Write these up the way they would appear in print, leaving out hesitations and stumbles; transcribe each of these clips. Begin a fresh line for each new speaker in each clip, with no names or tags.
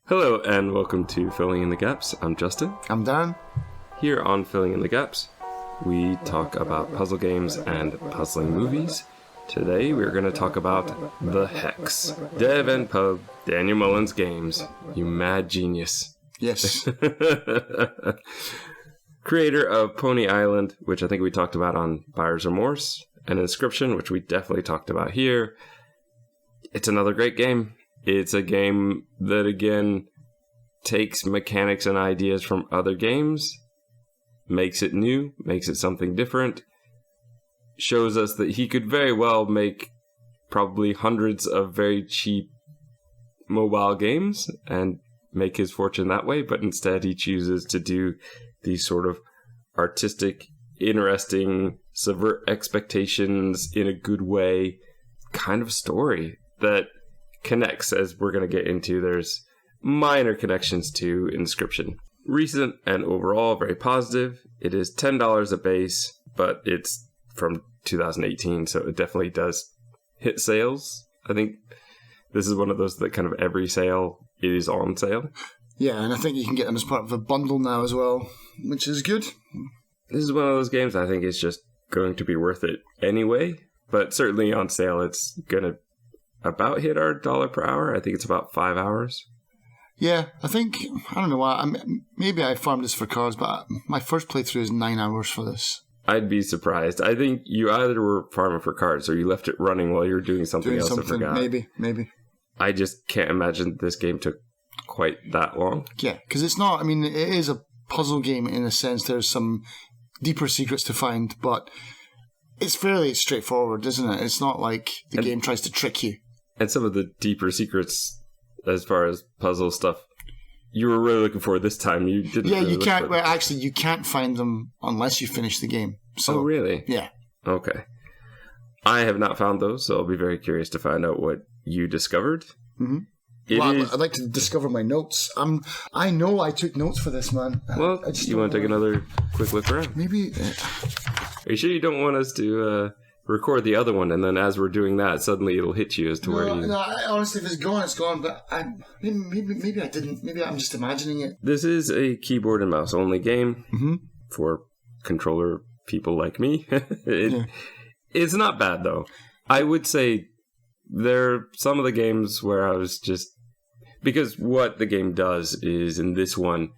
Hello and welcome to Filling in the Gaps. I'm Justin.
I'm Dan.
Here on Filling in the Gaps, we talk about puzzle games and puzzling movies. Today we're going to talk about The Hex. Dev and Pub, Daniel Mullins games. You mad genius.
Yes.
Creator of Pony Island, which I think we talked about on Buyer's Remorse, and Inscryption, which we definitely talked about here. It's another great game. It's a game that, again, takes mechanics and ideas from other games, makes it new, makes it something different, shows us that he could very well make probably hundreds of very cheap mobile games and make his fortune that way, but instead he chooses to do these sort of artistic, interesting, subvert expectations in a good way kind of story that connects, as we're going to get into. There's minor connections to Inscryption. Recent and overall very positive. It is $10 a base, but it's from 2018, so it definitely does hit sales. I think this is one of those that kind of every sale it is on sale.
Yeah, and I think you can get them as part of a bundle now as well, which is good.
This is one of those games I think is just going to be worth it anyway, but certainly on sale it's going to about hit our $1 per hour. I think it's about 5 hours.
Yeah, I don't know why. Maybe I farmed this for cards, but my first playthrough is 9 hours for this.
I'd be surprised. I think you either were farming for cards or you left it running while you were doing something else. I forgot.
Maybe.
I just can't imagine this game took quite that long.
Yeah, because it's not, it is a puzzle game in a sense. There's some deeper secrets to find, but it's fairly straightforward, isn't it? It's not like the game tries to trick you.
And some of the deeper secrets, as far as puzzle stuff, you were really looking for this time. You didn't.
Yeah,
really
you can't. Well, actually, you can't find them unless you finish the game. So,
oh, really?
Yeah.
Okay. I have not found those, so I'll be very curious to find out what you discovered.
Mm-hmm. I'd like to discover my notes. I know I took notes for this, man.
Well, you want to take another quick look around?
Maybe.
Are you sure you don't want us to record the other one, and then as we're doing that, suddenly it'll hit you as to where you...
No, honestly, if it's gone, it's gone, but maybe I didn't. Maybe I'm just imagining it.
This is a keyboard and mouse only game for controller people like me. It's not bad, though. I would say there are some of the games where I was just... Because what the game does is, in this one,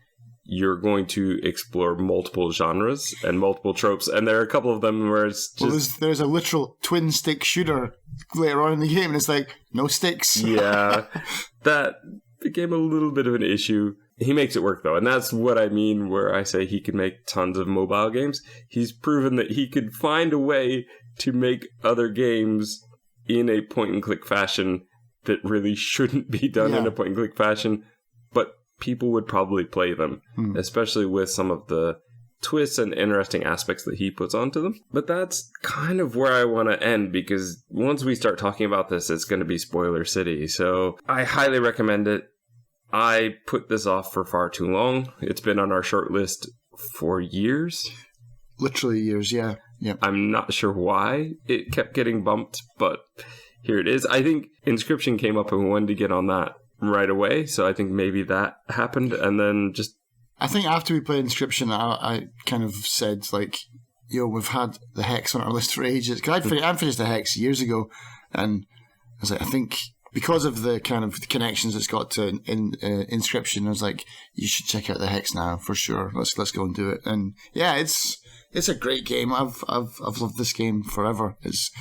you're going to explore multiple genres and multiple tropes, and there are a couple of them where it's just... Well,
there's a literal twin-stick shooter later on in the game, and it's like, no sticks.
Yeah, that became a little bit of an issue. He makes it work, though, and that's what I mean where I say he can make tons of mobile games. He's proven that he could find a way to make other games in a point-and-click fashion that really shouldn't be done in a point-and-click fashion, but people would probably play them, especially with some of the twists and interesting aspects that he puts onto them. But that's kind of where I want to end, because once we start talking about this, it's going to be spoiler city. So I highly recommend it. I put this off for far too long. It's been on our short list for years.
Literally years, yeah.
I'm not sure why it kept getting bumped, but here it is. I think Inscryption came up and we wanted to get on that right away, so I think maybe that happened, and then just...
I think after we played Inscryption, I kind of said, like, we've had the Hex on our list for ages, because I finished the Hex years ago, and I was like, I think because of the kind of connections it's got to Inscryption, I was like, you should check out the Hex now, for sure, let's go and do it, and yeah, it's a great game. I've loved this game forever. It's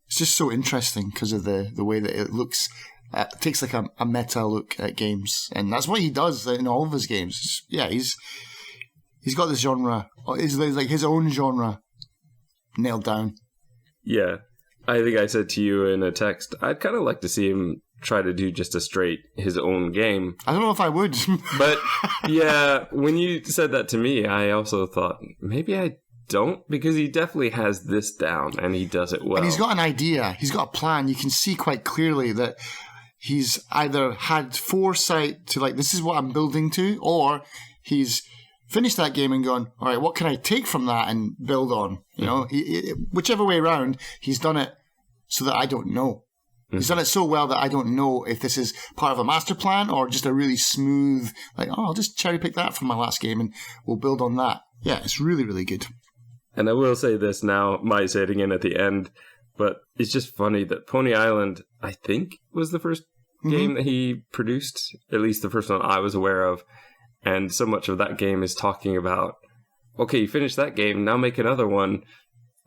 just so interesting because of the way that it looks. It takes like a meta look at games, and that's what he does in all of his games. Yeah, he's got this genre. It's like his own genre nailed down.
Yeah, I think I said to you in a text, I'd kind of like to see him try to do just a straight his own game.
I don't know if I would,
but yeah, when you said that to me, I also thought maybe I don't, because he definitely has this down and he does it well.
And he's got an idea. He's got a plan. You can see quite clearly that he's either had foresight to, like, this is what I'm building to, or he's finished that game and gone, all right, what can I take from that and build on? You know, whichever way around, he's done it so that I don't know. He's done it so well that I don't know if this is part of a master plan or just a really smooth, like, I'll just cherry pick that from my last game and we'll build on that. Yeah, it's really, really good.
And I will say this now, might say it again at the end, but it's just funny that Pony Island, I think, was the first game that he produced, at least the first one I was aware of. And so much of that game is talking about, okay, you finished that game, now make another one.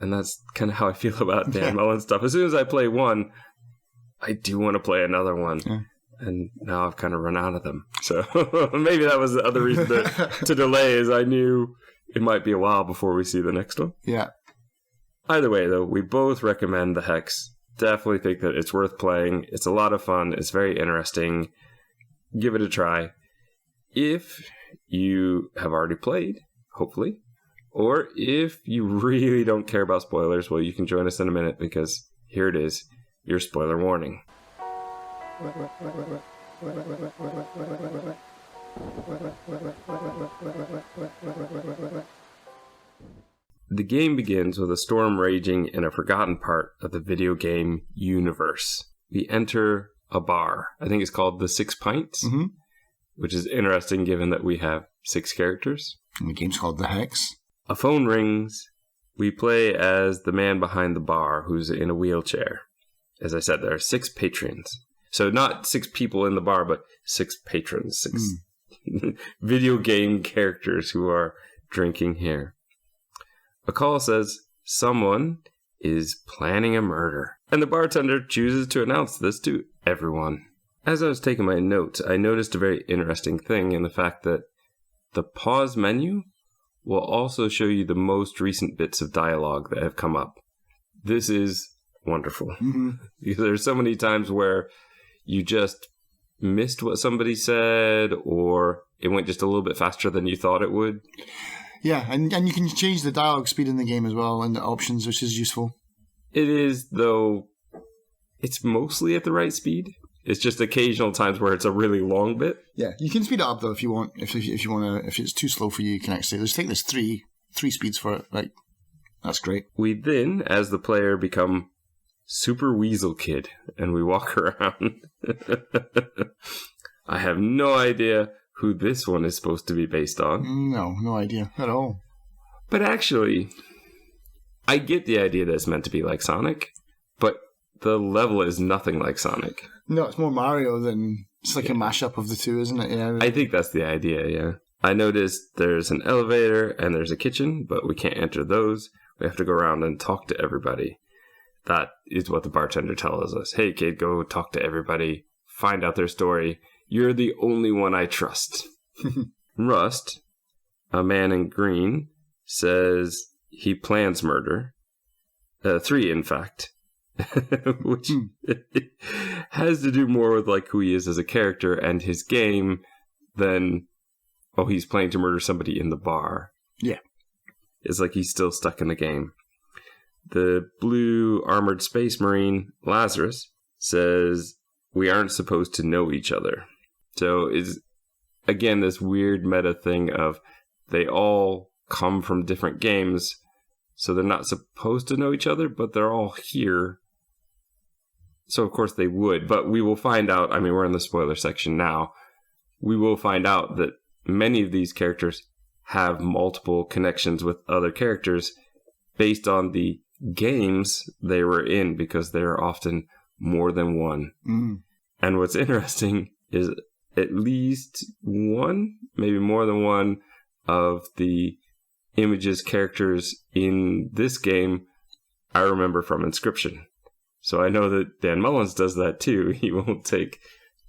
And that's kind of how I feel about Dan Mullins stuff. As soon as I play one, I do want to play another one. Yeah. And now I've kind of run out of them. So maybe that was the other reason to delay, is I knew it might be a while before we see the next one.
Yeah.
Either way, though, we both recommend the Hex. Definitely think that it's worth playing. It's a lot of fun. It's very interesting. Give it a try. If you have already played, hopefully, or if you really don't care about spoilers, well, you can join us in a minute, because here it is, your spoiler warning. The game begins with a storm raging in a forgotten part of the video game universe. We enter a bar. I think it's called the 6 Pints, which is interesting given that we have 6 characters.
And the game's called the Hex.
A phone rings. We play as the man behind the bar who's in a wheelchair. As I said, there are 6 patrons. So not 6 people in the bar, but 6 patrons, 6 video game characters who are drinking here. A call says someone is planning a murder, and the bartender chooses to announce this to everyone. As I was taking my notes, I noticed a very interesting thing in the fact that the pause menu will also show you the most recent bits of dialogue that have come up. This is wonderful. Because there's so many times where you just missed what somebody said, or it went just a little bit faster than you thought it would.
Yeah, and you can change the dialogue speed in the game as well, and the options, which is useful. It
is, though, it's mostly at the right speed. It's just occasional times where it's a really long bit.
Yeah, you can speed it up though if you want. If you want to, if it's too slow for you, you can actually just take this three speeds for it. Like, that's great.
We then, as the player, become Super Weasel Kid, and we walk around. I have no idea who this one is supposed to be based on.
No idea at all.
But actually, I get the idea that it's meant to be like Sonic, but the level is nothing like Sonic.
No, it's more Mario than... It's like a mashup of the two, isn't it? Yeah.
I think that's the idea, yeah. I noticed there's an elevator and there's a kitchen, but we can't enter those. We have to go around and talk to everybody. That is what the bartender tells us. Hey, kid, go talk to everybody. Find out their story. You're the only one I trust. Rust, a man in green, says he plans murder. 3, in fact. Which has to do more with like who he is as a character and his game than, oh, he's planning to murder somebody in the bar.
Yeah.
It's like he's still stuck in the game. The blue armored space marine, Lazarus, says we aren't supposed to know each other. So it's, again, this weird meta thing of they all come from different games, so they're not supposed to know each other, but they're all here. So, of course, they would. But we will find out, I mean, we're in the spoiler section now. We will find out that many of these characters have multiple connections with other characters based on the games they were in, because there are often more than one. And what's interesting is at least one, maybe more than one, of the images, characters in this game I remember from Inscryption. So I know that Dan Mullins does that too. He won't take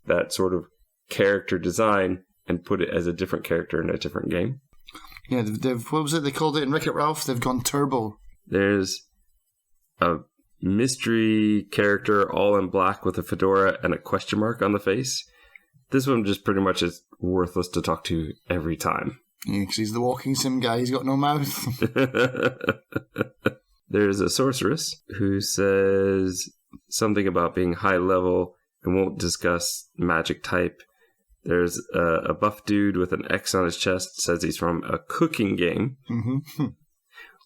that sort of character design and put it as a different character in a different game.
Yeah, they've what was it they called it in Wreck-It Ralph? They've gone turbo.
There's a mystery character all in black with a fedora and a question mark on the face. This one just pretty much is worthless to talk to every time.
Yeah, because he's the walking sim guy. He's got no mouth.
There's a sorceress who says something about being high level and won't discuss magic type. There's a buff dude with an X on his chest, says he's from a cooking game,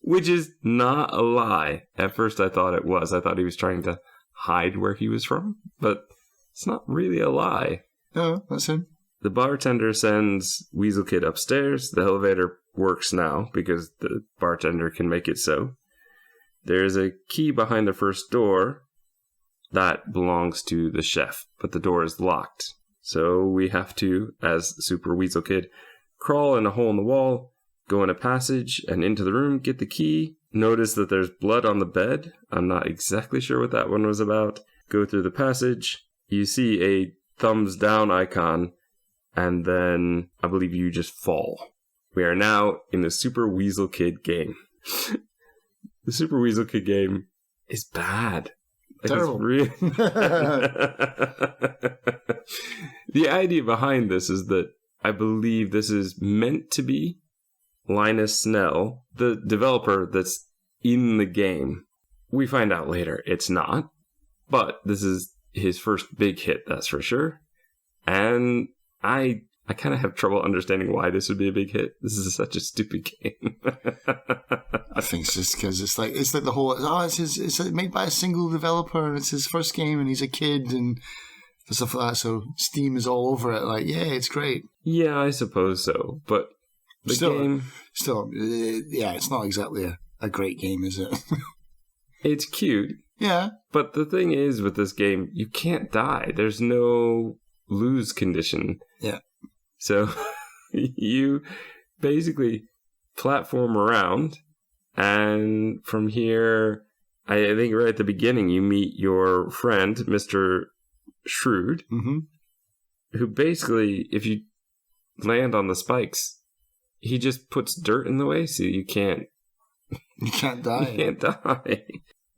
which is not a lie. At first I thought it was. I thought he was trying to hide where he was from, but it's not really a lie.
No, that's him.
The bartender sends Weasel Kid upstairs. The elevator works now because the bartender can make it so. There's a key behind the first door that belongs to the chef, but the door is locked. So we have to, as Super Weasel Kid, crawl in a hole in the wall, go in a passage and into the room, get the key. Notice that there's blood on the bed. I'm not exactly sure what that one was about. Go through the passage. You see a thumbs down icon, and then I believe you just fall. We are now in the Super Weasel Kid game. The Super Weasel Kid game is bad.
Terrible.
Really the idea behind this is that I believe this is meant to be Linus Snell, the developer that's in the game. We find out later it's not, but this is his first big hit, that's for sure. And I kind of have trouble understanding why this would be a big hit. This is such a stupid game.
I think it's just because it's like the whole it's made by a single developer and it's his first game and he's a kid and stuff like that. So Steam is all over it. Like, yeah, it's great.
Yeah, I suppose so. But the game,
it's not exactly a great game, is it?
It's cute.
Yeah. But
the thing is with this game, you can't die. There's no lose condition.
Yeah.
So you basically platform around, and from here, I think right at the beginning, you meet your friend, Mr. Shrewd, who basically, if you land on the spikes, he just puts dirt in the way, so you can't
die.
You can't die.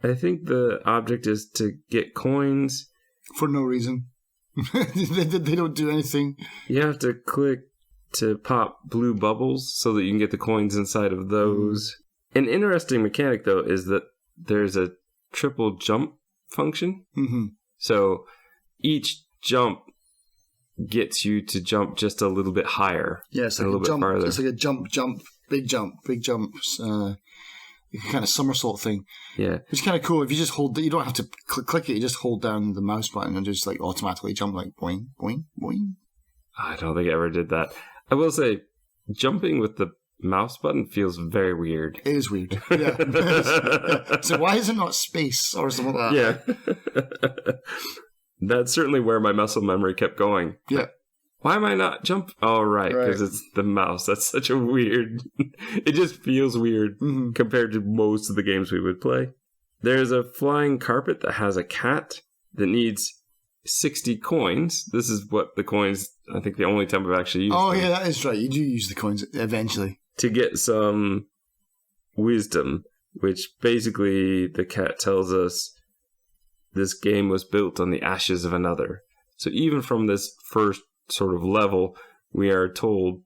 I think the object is to get coins.
For no reason. They don't do anything.
You have to click to pop blue bubbles so that you can get the coins inside of those. An interesting mechanic, though, is that there's a triple jump function. So each jump gets you to jump just a little bit higher.
Yeah, it's like a little bit farther. It's like a jump, big jumps. Kind of somersault thing.
Yeah.
It's kind of cool. If you just hold, you don't have to click it, you just hold down the mouse button and just like automatically jump like boing, boing, boing.
I don't think I ever did that. I will say, jumping with the mouse button feels very weird.
It is weird. Yeah. Yeah. So why is it not space or something like
that? Yeah. That's certainly where my muscle memory kept going.
Yeah.
Why am I not jump? Oh, right, because it's the mouse. That's such a weird... It just feels weird compared to most of the games we would play. There's a flying carpet that has a cat that needs 60 coins. This is what the coins... I think the only time I've actually used them.
Yeah, that is right. You do use the coins eventually.
To get some wisdom, which basically the cat tells us this game was built on the ashes of another. So even from this first sort of level, we are told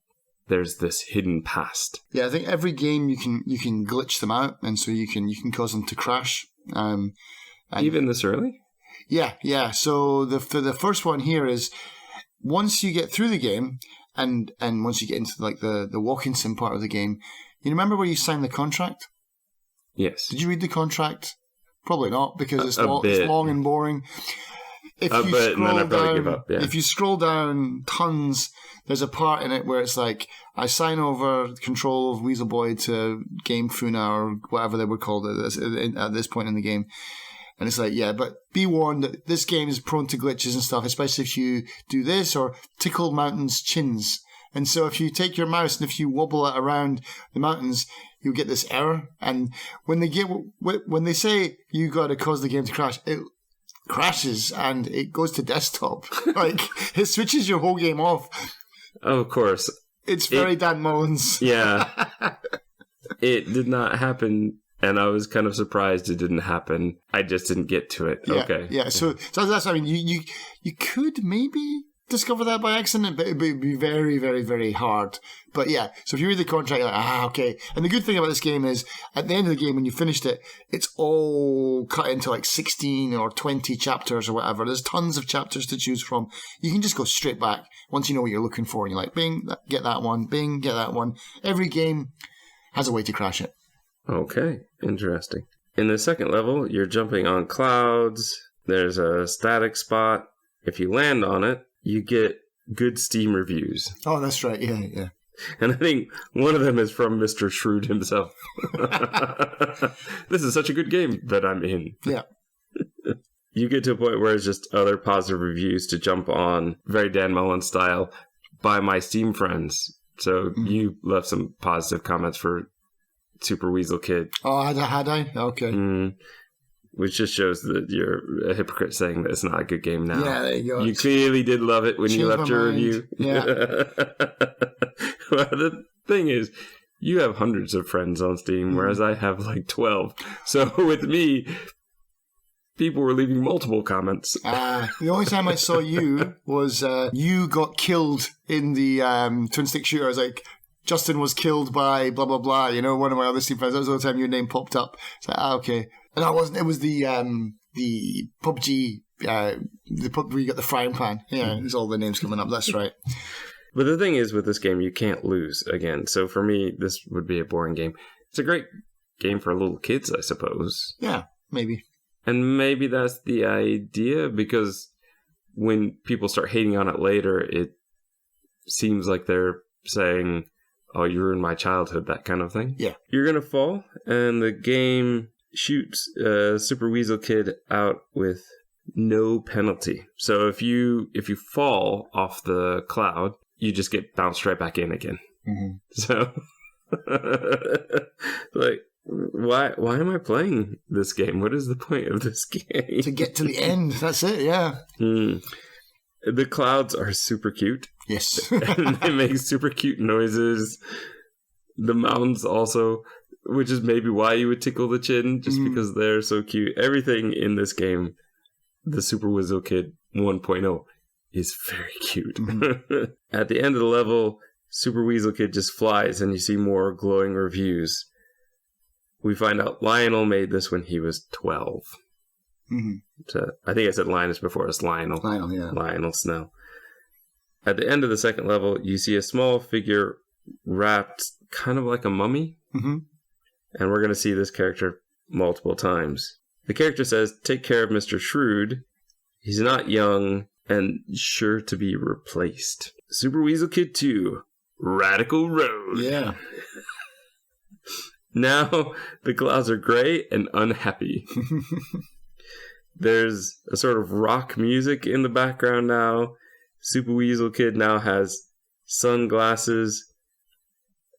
there's this hidden past.
Yeah, I think every game you can glitch them out, and so you can cause them to crash.
Even this early?
Yeah. So the first one here is once you get through the game, and once you get into like the walking sim part of the game, you remember where you signed the contract?
Yes.
Did you read the contract? Probably not, because it's long and boring. If you scroll down tons, there's a part in it where it's like, I sign over control of Weasel Boy to Gamefuna or whatever they were called at this point in the game. And it's like, yeah, but be warned that this game is prone to glitches and stuff, especially if you do this or tickle mountains' chins. And so if you take your mouse and if you wobble it around the mountains, you'll get this error. And when they say you got to cause the game to crash, it crashes and it goes to desktop. Like, it switches your whole game off.
Oh, of course.
It's very Dan Mullins.
Yeah. It did not happen, and I was kind of surprised it didn't happen. I just didn't get to it.
Yeah,
okay.
Yeah, so that's, I mean, you could maybe discover that by accident, but it would be very, very, very hard. But yeah, so if you read the contract, you're like, okay. And the good thing about this game is, at the end of the game, when you finished it, it's all cut into like 16 or 20 chapters or whatever. There's tons of chapters to choose from. You can just go straight back once you know what you're looking for. And you're like, bing, get that one, bing, get that one. Every game has a way to crash it.
Okay, interesting. In the second level, you're jumping on clouds. There's a static spot. If you land on it, you get good Steam reviews.
Oh, that's right. Yeah.
And I think one of them is from Mr. Shrewd himself. This is such a good game that I'm in.
Yeah.
You get to a point where it's just other positive reviews to jump on, very Dan Mullins style, by my Steam friends. So you left some positive comments for Super Weasel Kid.
Oh, had I? Okay.
Which just shows that you're a hypocrite saying that it's not a good game now.
Yeah, there you go.
You clearly did love it when you left your review.
Yeah.
Well, the thing is, you have hundreds of friends on Steam, whereas I have like 12. So with me, people were leaving multiple comments.
The only time I saw you was you got killed in the twin stick shooter. I was like, Justin was killed by blah, blah, blah. You know, one of my other Steam friends. That was the only time your name popped up. It's like, okay. And that wasn't, it was the PUBG, the pub where you got the frying pan. Yeah, there's all the names coming up. That's right.
But the thing is, with this game, you can't lose again. So for me, this would be a boring game. It's a great game for little kids, I suppose.
Yeah, maybe.
And maybe that's the idea, because when people start hating on it later, it seems like they're saying, oh, you ruined my childhood, that kind of thing.
Yeah.
You're going to fall, and the game shoots Super Weasel Kid out with no penalty. So if you fall off the cloud, you just get bounced right back in again.
Mm-hmm.
So, like, why am I playing this game? What is the point of this game?
To get to the end. That's it, yeah.
The clouds are super cute.
Yes.
And they make super cute noises. The mountains also, which is maybe why you would tickle the chin, just because they're so cute. Everything in this game, the Super Weasel Kid 1.0, is very cute. Mm-hmm. At the end of the level, Super Weasel Kid just flies, and you see more glowing reviews. We find out Lionel made this when he was 12.
Mm-hmm.
So I think I said Linus before. It's Lionel.
Lionel, yeah.
Lionel Snow. At the end of the second level, you see a small figure wrapped kind of like a mummy.
Mm-hmm.
And we're going to see this character multiple times. The character says, take care of Mr. Shrewd. He's not young and sure to be replaced. Super Weasel Kid 2, Radical Road.
Yeah.
Now the clouds are gray and unhappy. There's a sort of rock music in the background now. Super Weasel Kid now has sunglasses.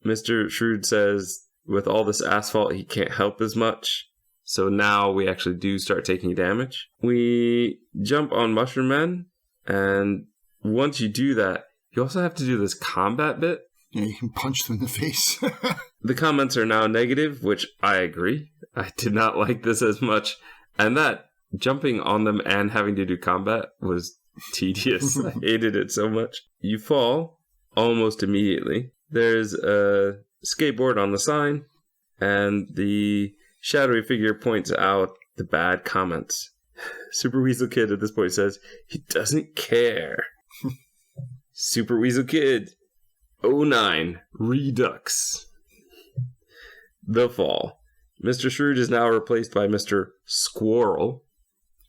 Mr. Shrewd says, with all this asphalt, he can't help as much. So now we actually do start taking damage. We jump on Mushroom Men, and once you do that, you also have to do this combat bit.
Yeah, you can punch them in the face.
The comments are now negative, which I agree. I did not like this as much. And that jumping on them and having to do combat was tedious. I hated it so much. You fall almost immediately. There's a skateboard on the sign, and the shadowy figure points out the bad comments. Super Weasel Kid at this point says, he doesn't care. Super Weasel Kid 09 Redux. The fall. Mr. Shrewd is now replaced by Mr. Squirrel.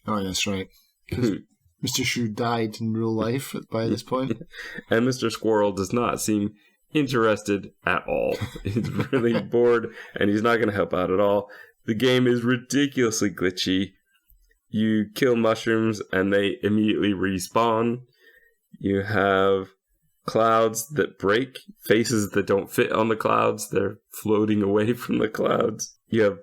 Oh, that's right. Mr. Shrewd died in real life by this point.
And Mr. Squirrel does not seem interested at all. He's really bored, and he's not going to help out at all. The game is ridiculously glitchy. You kill mushrooms, and they immediately respawn. You have clouds that break, faces that don't fit on the clouds. They're floating away from the clouds. You have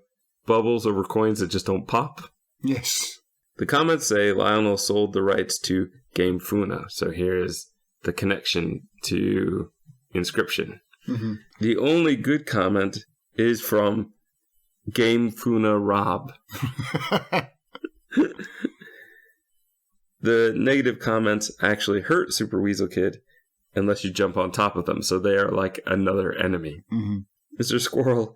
bubbles over coins that just don't pop.
Yes.
The comments say Lionel sold the rights to Gamefuna. So here is the connection to Inscryption.
Mm-hmm.
The only good comment is from Gamefuna Rob. The negative comments actually hurt Super Weasel Kid unless you jump on top of them, so they are like another enemy.
Mm-hmm.
Mr. Squirrel,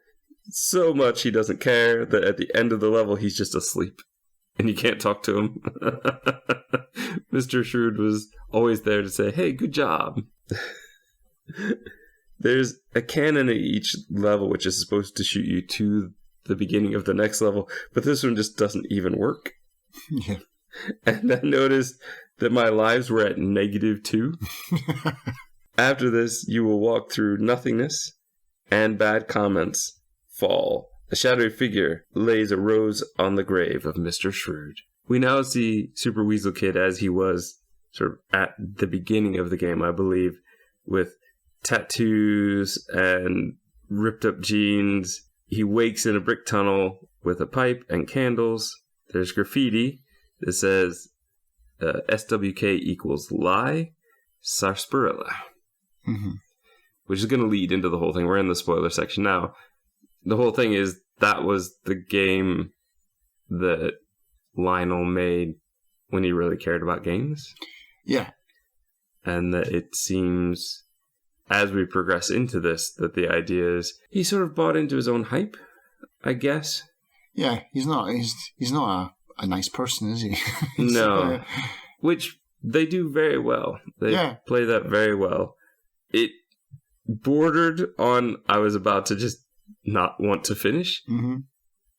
so much he doesn't care that at the end of the level he's just asleep and you can't talk to him. Mr. Shrewd was always there to say, hey, good job. There's a cannon at each level which is supposed to shoot you to the beginning of the next level, but this one just doesn't even work.
Yeah.
and I noticed that my lives were at -2. After this, you will walk through nothingness, and bad comments fall. A shadowy figure lays a rose on the grave of Mr. Shrewd. We now see Super Weasel Kid as he was sort of at the beginning of the game, I believe, with tattoos and ripped up jeans. He wakes in a brick tunnel with a pipe and candles. There's graffiti that says SWK equals lie, sarsaparilla.
Mm-hmm.
Which is going to lead into the whole thing. We're in the spoiler section now. The whole thing is that was the game that Lionel made when he really cared about games.
Yeah.
And that it seems, as we progress into this, that the idea is he sort of bought into his own hype, I guess.
Yeah, he's not a nice person, is he?
No. Which they do very well. They play that very well. It bordered on I was about to just not want to finish.
Mm-hmm.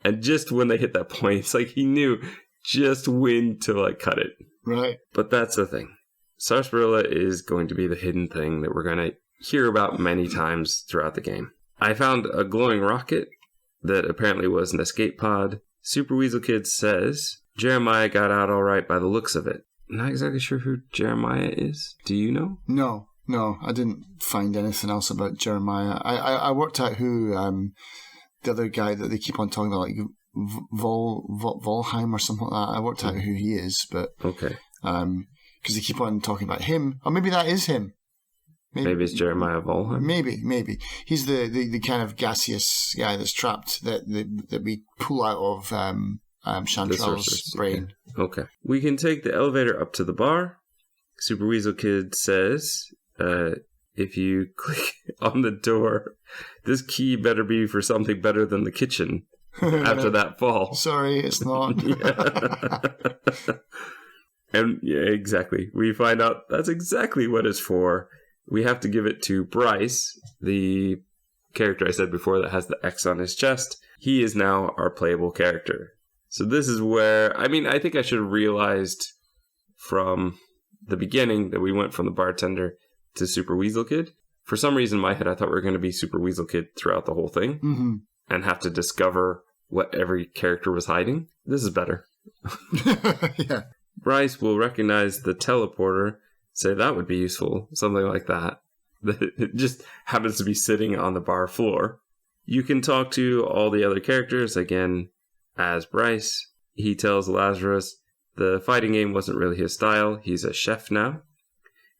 And just when they hit that point, it's like he knew just when to like cut it.
Right.
But that's the thing. Sarsaparilla is going to be the hidden thing that we're going to hear about many times throughout the game. I found a glowing rocket that apparently was an escape pod. Super Weasel Kid says Jeremiah got out all right by the looks of it. Not exactly sure who Jeremiah is. Do you know?
No, I didn't find anything else about Jeremiah. I worked out who the other guy that they keep on talking about, like Volheim or something like that. I worked out who he is, but
okay,
because they keep on talking about him, or maybe that is him.
Maybe it's Jeremiah Volheim.
Maybe he's the kind of gaseous guy that's trapped that we pull out of Chantrell's brain.
Okay, we can take the elevator up to the bar. Super Weasel Kid says, if you click on the door, this key better be for something better than the kitchen after that fall.
Sorry, it's not.
And yeah, exactly. We find out that's exactly what it's for. We have to give it to Bryce, the character I said before that has the X on his chest. He is now our playable character. So this is where, I mean, I think I should have realized from the beginning that we went from the bartender to Super Weasel Kid. For some reason in my head I thought we were going to be Super Weasel Kid throughout the whole thing,
mm-hmm.
and have to discover what every character was hiding. This is better.
Yeah.
Bryce will recognize the teleporter, say that would be useful, something like that. It just happens to be sitting on the bar floor. You can talk to all the other characters again as Bryce. He tells Lazarus the fighting game wasn't really his style. He's a chef now.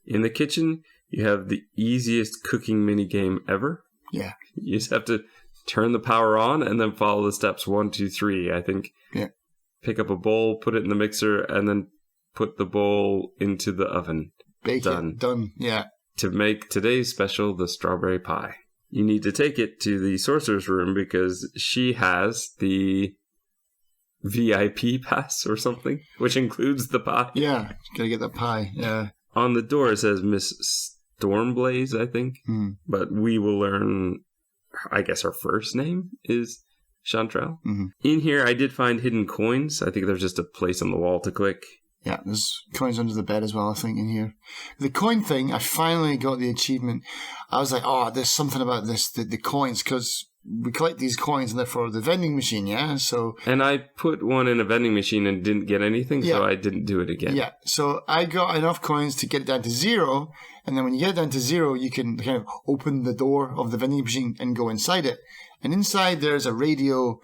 In the kitchen, you have the easiest cooking minigame ever.
Yeah.
You just have to turn the power on and then follow the steps 1, 2, 3, I think.
Yeah.
Pick up a bowl, put it in the mixer, and then put the bowl into the oven.
Bake it. Done. Yeah.
To make today's special, the strawberry pie. You need to take it to the sorcerer's room because she has the VIP pass or something, which includes the pie.
Yeah, gotta get the pie. Yeah.
On the door it says Miss Stormblaze, I think.
Mm.
But we will learn, I guess her first name is Chantrell.
Mm-hmm.
In here I did find hidden coins. I think there's just a place on the wall to click.
Yeah, there's coins under the bed as well, I think, in here. The coin thing, I finally got the achievement. I was like, oh, there's something about this, the coins, because we collect these coins and they're for the vending machine, yeah? So.
And I put one in a vending machine and didn't get anything, so I didn't do it again.
Yeah, so I got enough coins to get it down to 0, and then when you get it down to 0, you can kind of open the door of the vending machine and go inside it. And inside there's a radio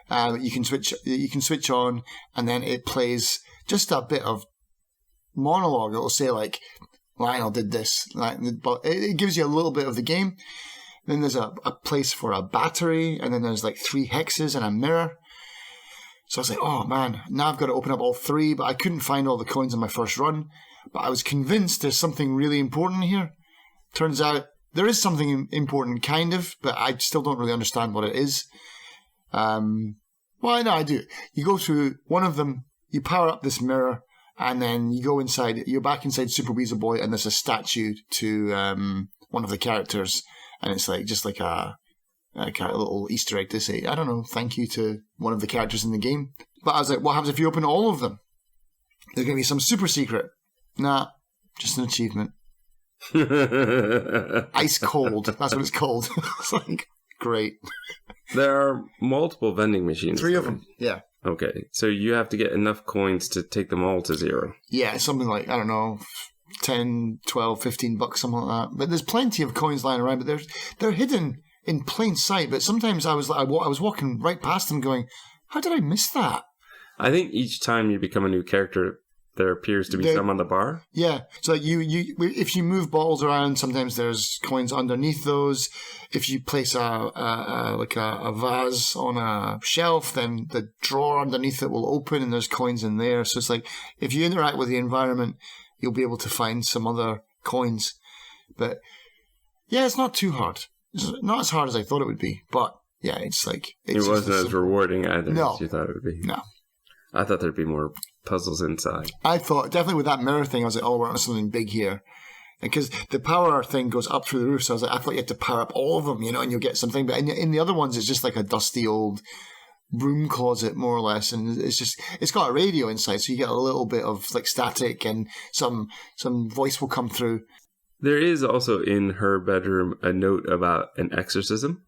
that you can switch on, and then it plays just a bit of monologue. It'll say like, Lionel did this, but it gives you a little bit of the game. Then there's a place for a battery, and then there's like 3 hexes and a mirror. So I was like, oh man, now I've got to open up all 3, but I couldn't find all the coins in my first run. But I was convinced there's something really important here. Turns out there is something important, kind of, but I still don't really understand what it is. Well, no, I do. You go through one of them, you power up this mirror, and then you go inside. You're back inside Super Weasel Boy, and there's a statue to one of the characters, and it's like just like a little Easter egg to say, I don't know, thank you to one of the characters in the game. But I was like, what happens if you open all of them? There's going to be some super secret. Nah, just an achievement. Ice cold. That's what it's called. It's like, great.
There are multiple vending machines.
3 of them. Yeah.
Okay. So you have to get enough coins to take them all to 0.
Yeah, something like, I don't know, 10, 12, 15 bucks, something like that. But there's plenty of coins lying around, but they're hidden in plain sight. But sometimes I was walking right past them going, how did I miss that?
I think each time you become a new character, there appears to be some on the bar.
Yeah. So you if you move balls around, sometimes there's coins underneath those. If you place a vase on a shelf, then the drawer underneath it will open and there's coins in there. So it's like if you interact with the environment, you'll be able to find some other coins. But yeah, it's not too hard. It's not as hard as I thought it would be. But yeah, it's like...
It wasn't as rewarding either
as
you thought it would be.
No.
I thought there'd be more puzzles inside.
I thought, definitely with that mirror thing, I was like, oh, we're on something big here. Because the power thing goes up through the roof, so I was like, I thought you had to power up all of them, and you'll get something. But in the other ones, it's just like a dusty old broom closet, more or less. And it's got a radio inside, so you get a little bit of like static and some voice will come through.
There is also in her bedroom a note about an exorcism.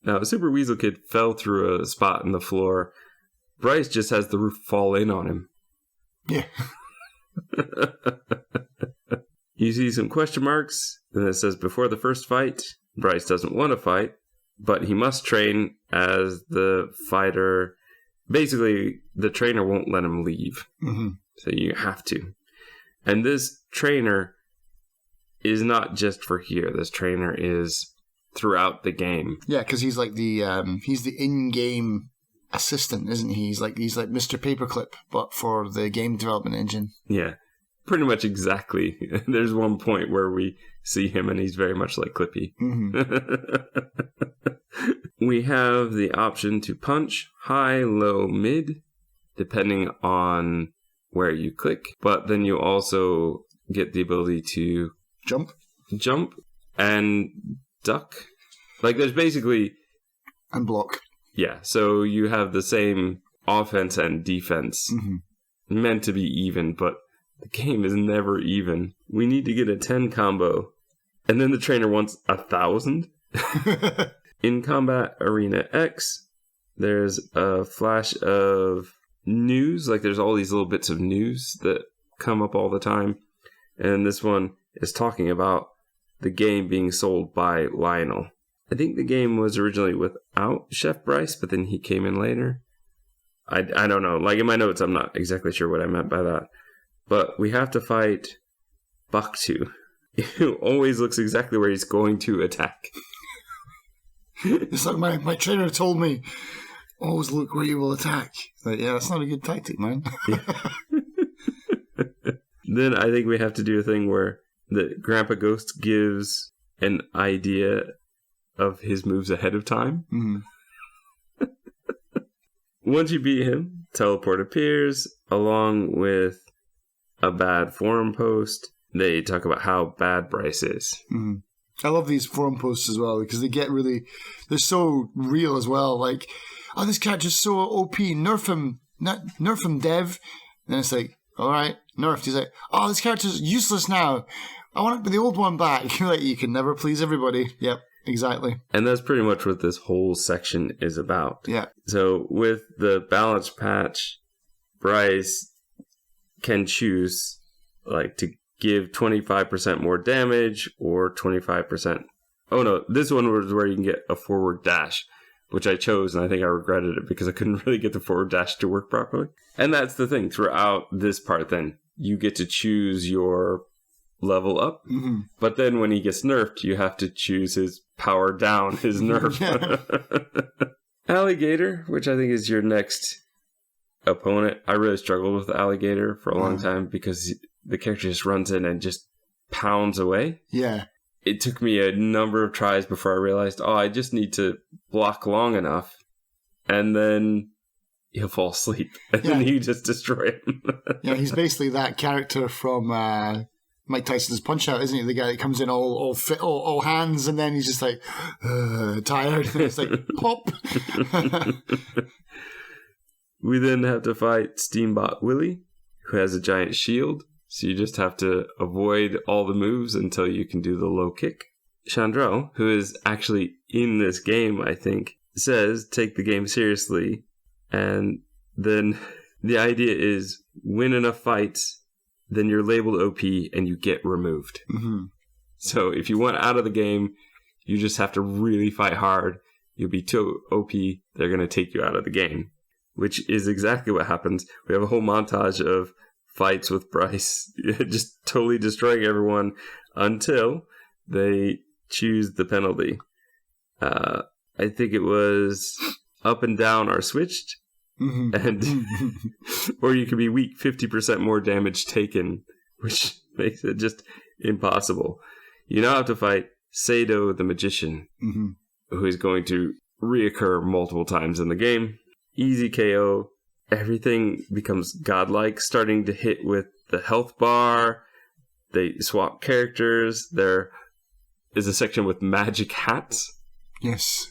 Now, Super Weasel Kid fell through a spot in the floor. Bryce just has the roof fall in on him.
Yeah.
You see some question marks, and it says, before the first fight, Bryce doesn't want to fight, but he must train as the fighter. Basically, the trainer won't let him leave. Mm-hmm. So you have to. And this trainer is not just for here. This trainer is throughout the game.
Yeah, because he's like he's the in-game assistant, isn't he? He's like Mr. Paperclip, but for the game development engine.
Yeah, pretty much exactly. There's one point where we see him and he's very much like Clippy. Mm-hmm. We have the option to punch high, low, mid, depending on where you click. But then you also get the ability to
jump
and duck. Like there's basically...
And block.
Yeah, so you have the same offense and defense, meant to be even, but the game is never even. We need to get a 10 combo, and then the trainer wants 1,000. In Combat Arena X, there's a flash of news, like there's all these little bits of news that come up all the time, and this one is talking about the game being sold by Lionel. I think the game was originally without Chef Bryce, but then he came in later. I don't know. Like in my notes, I'm not exactly sure what I meant by that. But we have to fight Baktu, who always looks exactly where he's going to attack.
It's like my trainer told me, always look where you will attack. Like, yeah, that's not a good tactic, man.
Then I think we have to do a thing where the Grandpa Ghost gives an idea of his moves ahead of time. Mm-hmm. Once you beat him, teleport appears along with a bad forum post. They talk about how bad Bryce is. Mm-hmm.
I love these forum posts as well because they're so real as well. Like, oh, this character's so OP, nerf him, Dev. And it's like, all right, nerfed. He's like, oh, this character's useless now. I want the old one back. Like, you can never please everybody. Yep. Exactly.
And that's pretty much what this whole section is about.
Yeah.
So with the balance patch, Bryce can choose like to give 25% more damage or 25%. Oh no, this one was where you can get a forward dash, which I chose and I think I regretted it because I couldn't really get the forward dash to work properly. And that's the thing throughout this part then. You get to choose your level up, but then when he gets nerfed, you have to choose his power down, his nerf. Alligator, which I think is your next opponent. I really struggled with Alligator for a long time because the character just runs in and just pounds away.
Yeah.
It took me a number of tries before I realized, I just need to block long enough, and then he'll fall asleep, and then you just destroy him.
Yeah, he's basically that character from Mike Tyson's Punch-Out, isn't he? The guy that comes in all fit, all hands, and then he's just like, tired. And it's like, pop.
We then have to fight Steambot Willie, who has a giant shield. So you just have to avoid all the moves until you can do the low kick. Chandrel, who is actually in this game, I think, says take the game seriously. And then the idea is win enough fights, then you're labeled OP and you get removed.
Mm-hmm.
So if you want out of the game, you just have to really fight hard. You'll be too OP, they're going to take you out of the game. Which is exactly what happens. We have a whole montage of fights with Bryce, just totally destroying everyone until they choose the penalty. I think it was up and down are switched, and or you can be weak, 50% more damage taken, which makes it just impossible. You now have to fight Sado the Magician, who is going to reoccur multiple times in the game. Easy KO. Everything becomes godlike, starting to hit with the health bar. They swap characters. There is a section with magic hats.
Yes.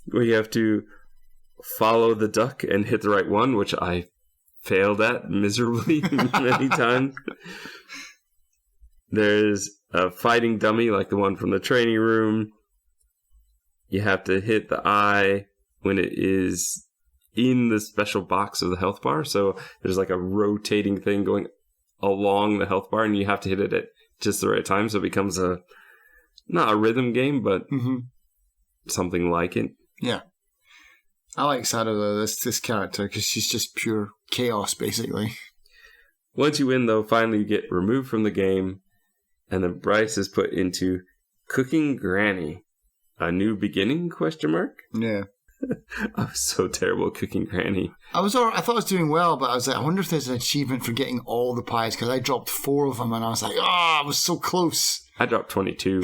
Where you have to follow the duck and hit the right one, which I failed at miserably many times. There's a fighting dummy like the one from the training room. You have to hit the eye when it is in the special box of the health bar. So there's like a rotating thing going along the health bar, and you have to hit it at just the right time. So it becomes not a rhythm game, but something like it.
Yeah. I like Sado, though, this character, because she's just pure chaos, basically.
Once you win, though, finally you get removed from the game, and then Bryce is put into Cooking Granny. A new beginning, ?
Yeah.
I was so terrible at Cooking Granny.
I thought I was doing well, but I was like, I wonder if there's an achievement for getting all the pies, because I dropped 4 of them, and I was like, I was so close.
I dropped 22.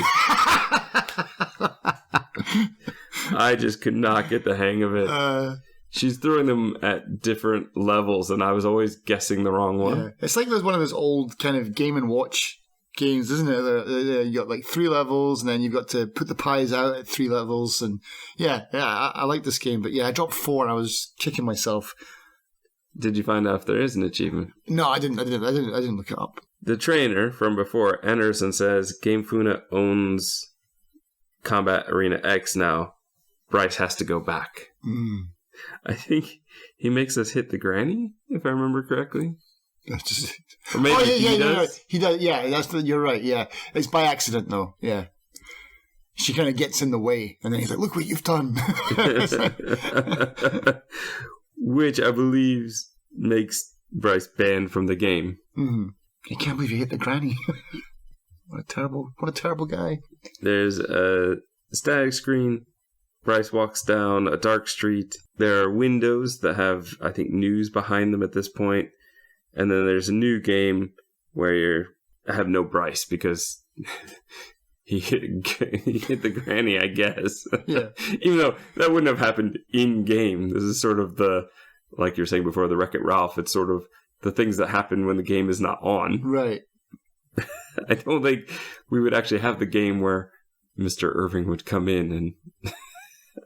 I just could not get the hang of it. She's throwing them at different levels, and I was always guessing the wrong one.
Yeah. It's like there's one of those old kind of Game & Watch games, isn't it? You got like 3 levels, and then you've got to put the pies out at 3 levels, and I like this game. But yeah, I dropped 4, and I was kicking myself.
Did you find out if there is an achievement?
No, I didn't look it up.
The trainer from before enters and says, Gamefuna owns Combat Arena X now. Bryce has to go back. I think he makes us hit the granny, if I remember correctly. Or maybe he does.
He does. Yeah, you're right. Yeah, it's by accident though. Yeah, she kind of gets in the way, and then he's like, "Look what you've done,"
which I believe makes Bryce banned from the game.
I can't believe you hit the granny. What a terrible guy.
There's a static screen. Bryce walks down a dark street. There are windows that have, I think, news behind them at this point. And then there's a new game where I have no Bryce because he hit the granny, I guess.
Yeah.
Even though that wouldn't have happened in game. This is sort of like you were saying before, the Wreck-It Ralph. It's sort of the things that happen when the game is not on.
Right.
I don't think we would actually have the game where Mr. Irving would come in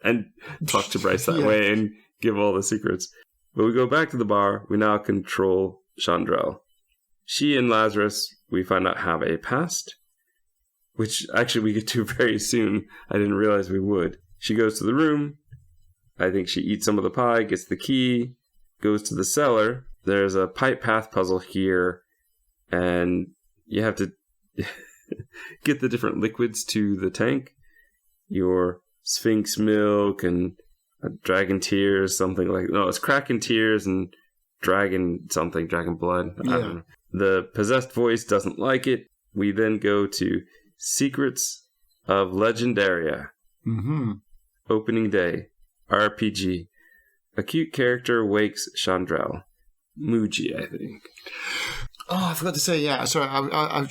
and talk to Bryce that way and give all the secrets. But we go back to the bar. We now control Chandrel. She and Lazarus, we find out, have a past, which actually we get to very soon. I didn't realize we would. She goes to the room. I think she eats some of the pie, gets the key, goes to the cellar. There's a pipe path puzzle here, and you have to get the different liquids to the tank. Your Sphinx milk and dragon tears, something like... No, it's Kraken tears and dragon blood. I don't know. The possessed voice doesn't like it. We then go to Secrets of Legendaria. Opening day. RPG. A cute character wakes Chandrel. Muji, I think.
Oh, I forgot to say, yeah. Sorry, I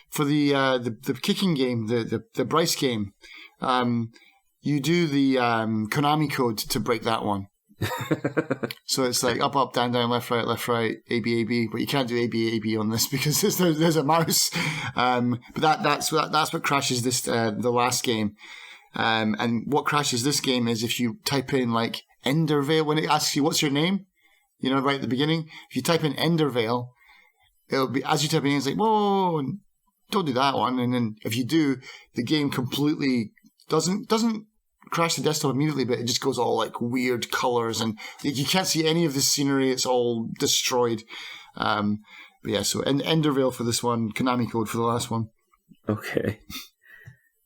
for the kicking game, the Bryce game, you do the Konami code to break that one. So it's like up, up, down, down, left, right, A, B, A, B. But you can't do A, B, A, B on this because there's a mouse. But that's what crashes this the last game. And what crashes this game is if you type in like Endervale when it asks you what's your name. you know, right at the beginning. If you type in Endervale, it'll be, as you type in, it's like, whoa, don't do that one. And then if you do, the game completely doesn't crash the desktop immediately, but it just goes all like weird colors and you can't see any of the scenery. It's all destroyed. But yeah, so Endervale for this one, Konami code for the last one.
Okay.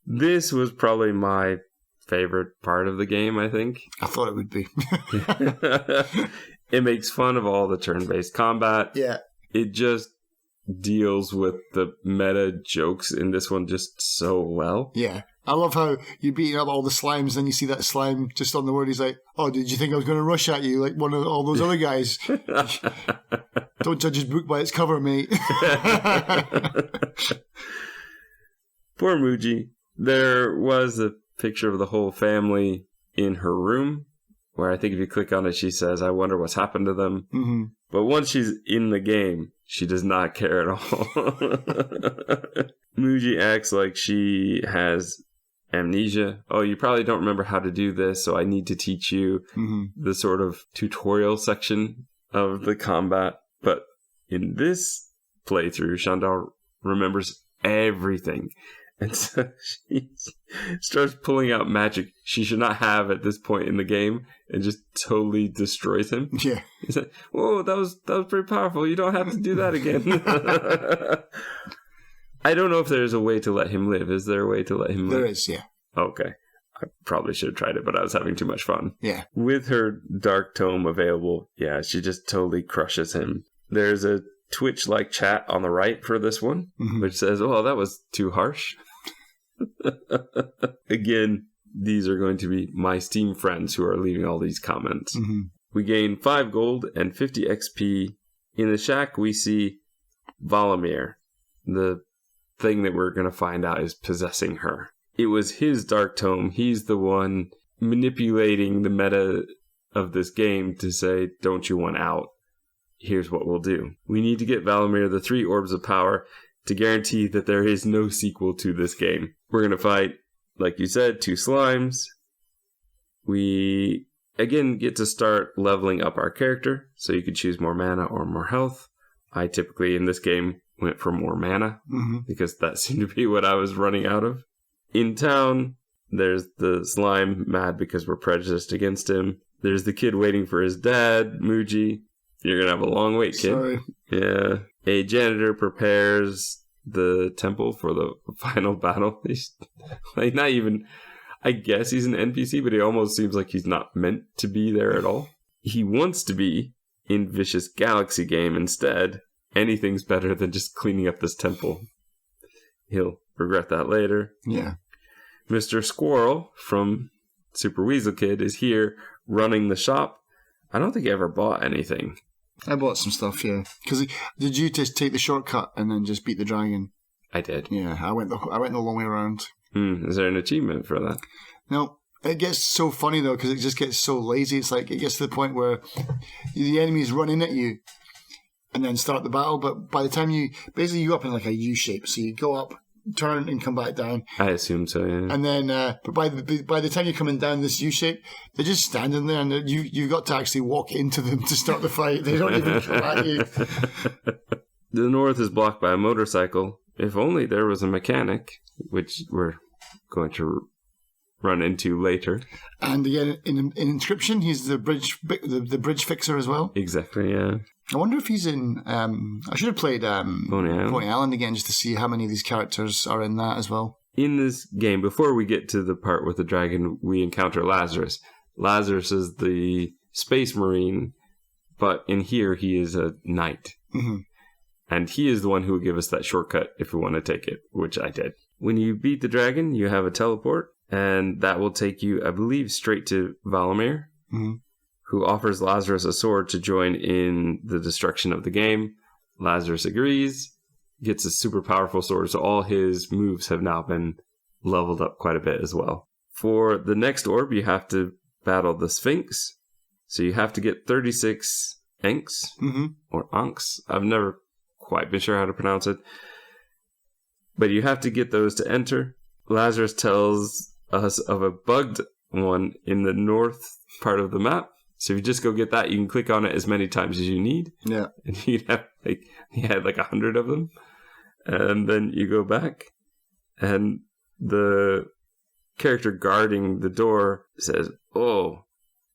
This was probably my favorite part of the game, I think.
I thought it would be.
It makes fun of all the turn-based combat.
Yeah.
It just deals with the meta jokes in this one just so well.
Yeah. I love how you're beating up all the slimes, then you see that slime just on the word. He's like, oh, did you think I was going to rush at you like one of all those other guys? Don't judge his book by its cover, mate.
Poor Muji. There was a picture of the whole family in her room, where I think if you click on it, she says, I wonder what's happened to them.
Mm-hmm.
But once she's in the game, she does not care at all. Muji acts like she has amnesia. Oh, you probably don't remember how to do this, so I need to teach you the sort of tutorial section of the combat. But in this playthrough, Chandal remembers everything. And so she starts pulling out magic she should not have at this point in the game and just totally destroys him.
Yeah.
He's like, whoa, that was pretty powerful. You don't have to do that again. I don't know if there's a way to let him live. Is there a way to let him live?
There is, yeah.
Okay. I probably should have tried it, but I was having too much fun.
Yeah.
With her Dark Tome available, yeah, she just totally crushes him. There's a Twitch-like chat on the right for this one, which says, oh, that was too harsh. Again, these are going to be my Steam friends who are leaving all these comments. We gain 5 gold and 50 XP. In the shack, we see Valamir. The thing that we're going to find out is possessing her. It was his Dark Tome. He's the one manipulating the meta of this game to say, don't you want out? Here's what we'll do. We need to get Valamir the 3 orbs of power to guarantee that there is no sequel to this game. We're going to fight, like you said, 2 slimes. We, again, get to start leveling up our character, so you can choose more mana or more health. I typically, in this game, went for more mana, because that seemed to be what I was running out of. In town, there's the slime mad because we're prejudiced against him. There's the kid waiting for his dad, Muji. You're going to have a long wait, kid.
Sorry.
Yeah. A janitor prepares the temple for the final battle. He's like not even, I guess he's an NPC, but he almost seems like he's not meant to be there at all. He wants to be in Vicious Galaxy game instead. Anything's better than just cleaning up this temple. He'll regret that later.
Yeah.
Mr. Squirrel from Super Weasel Kid is here running the shop. I don't think he ever bought anything.
I bought some stuff, yeah. Because did you just take the shortcut and then just beat the dragon?
I did.
Yeah, I went the long way around.
Is there an achievement for that?
No. It gets so funny though because it just gets so lazy. It's like it gets to the point where the enemies run in at you and then start the battle. But by the time you go up in like a U shape, so you go up, turn and come back down.
I assume so, yeah.
And then, but by the time you're coming down this U shape, they're just standing there, and you've got to actually walk into them to start the fight. They don't even come at you.
The north is blocked by a motorcycle. If only there was a mechanic, which we're going to run into later. And
again, in Inscryption, he's the bridge fixer as well.
Exactly, yeah.
I wonder if he's in... I should have played Pony Island again just to see how many of these characters are in that as well.
In this game, before we get to the part with the dragon, we encounter Lazarus. Lazarus is the space marine, but in here he is a knight. And he is the one who will give us that shortcut if we want to take it, which I did. When you beat the dragon, you have a teleport, and that will take you, I believe, straight to Valamir. Who offers Lazarus a sword to join in the destruction of the game. Lazarus agrees, gets a super powerful sword, so all his moves have now been leveled up quite a bit as well. For the next orb, you have to battle the Sphinx, so you have to get 36 Anks, or Anks. I've never quite been sure how to pronounce it. But you have to get those to enter. Lazarus tells us of a bugged one in the north part of the map. So if you just go get that, you can click on it as many times as you need.
Yeah.
And you'd have he had 100 of them. And then you go back and the character guarding the door says, "Oh,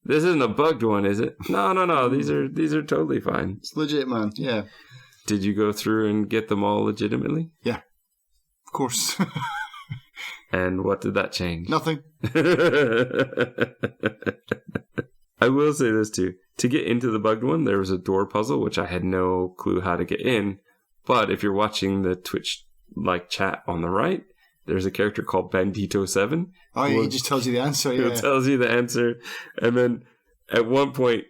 this isn't a bugged one, is it?" No. These are totally fine.
It's legit, man. Yeah.
Did you go through and get them all legitimately?
Yeah. Of course.
And what did that change?
Nothing.
I will say this too. To get into the bugged one, there was a door puzzle, which I had no clue how to get in. But if you're watching the Twitch chat on the right, there's a character called Bandito7.
Oh, yeah, he just tells you the answer, yeah.
He tells you the answer. And then at one point...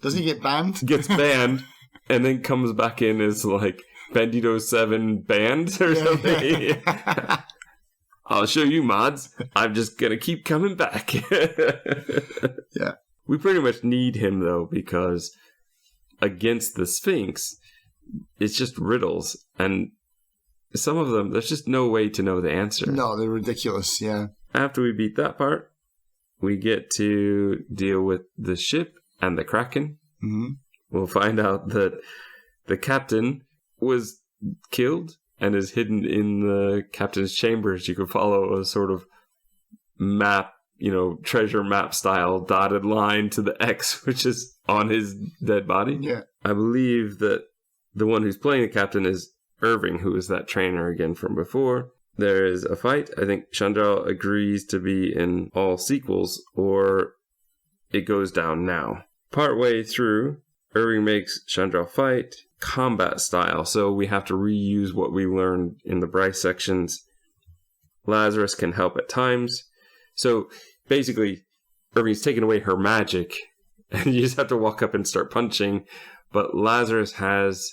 Doesn't he get banned?
Gets banned, and then comes back in as Bandito7 banned or something. Yeah. I'll show you, mods. I'm just going to keep coming back.
Yeah.
We pretty much need him, though, because against the Sphinx, it's just riddles. And some of them, there's just no way to know the answer.
No, they're ridiculous, yeah.
After we beat that part, we get to deal with the ship and the Kraken.
Mm-hmm.
We'll find out that the captain was killed and is hidden in the captain's chambers. You can follow a sort of map, treasure map style dotted line to the X, which is on his dead body.
Yeah.
I believe that the one who's playing the captain is Irving, who is that trainer again from before. There is a fight. I think Chandral agrees to be in all sequels, or it goes down now. Partway through, Irving makes Chandral fight combat style, so we have to reuse what we learned in the Bryce sections. Lazarus can help at times. So basically, Irving's taken away her magic, and you just have to walk up and start punching. But Lazarus has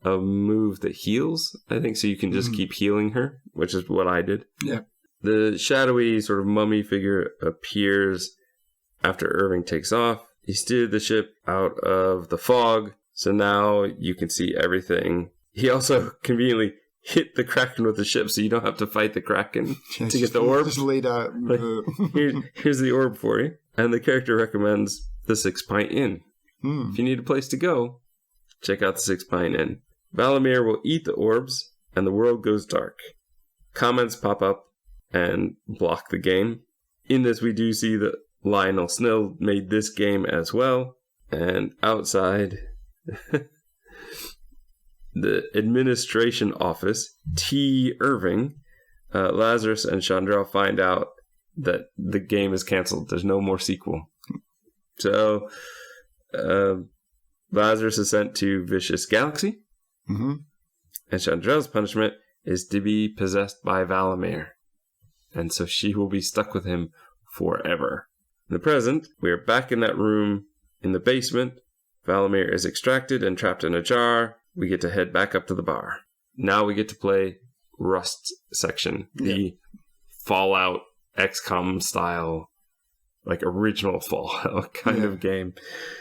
a move that heals, I think, so you can just keep healing her, which is what I did.
Yeah.
The shadowy sort of mummy figure appears after Irving takes off. He steered the ship out of the fog, so now you can see everything. He also conveniently hit the Kraken with the ship, so you don't have to fight the Kraken to get the orb.
Just laid out.
Here's the orb for you. And the character recommends the 6 Pint Inn. If you need a place to go, check out the 6 Pint Inn. Valamir will eat the orbs, and the world goes dark. Comments pop up and block the game. In this, we do see that Lionel Snill made this game as well. And outside, the administration office, T. Irving, Lazarus and Chandral find out that the game is canceled. There's no more sequel. So, Lazarus is sent to Vicious Galaxy.
Mm-hmm.
And Chandral's punishment is to be possessed by Valamir. And so she will be stuck with him forever. In the present, we are back in that room in the basement. Valamir is extracted and trapped in a jar. We get to head back up to the bar. Now we get to play Rust section. The Fallout XCOM style, original Fallout kind of game.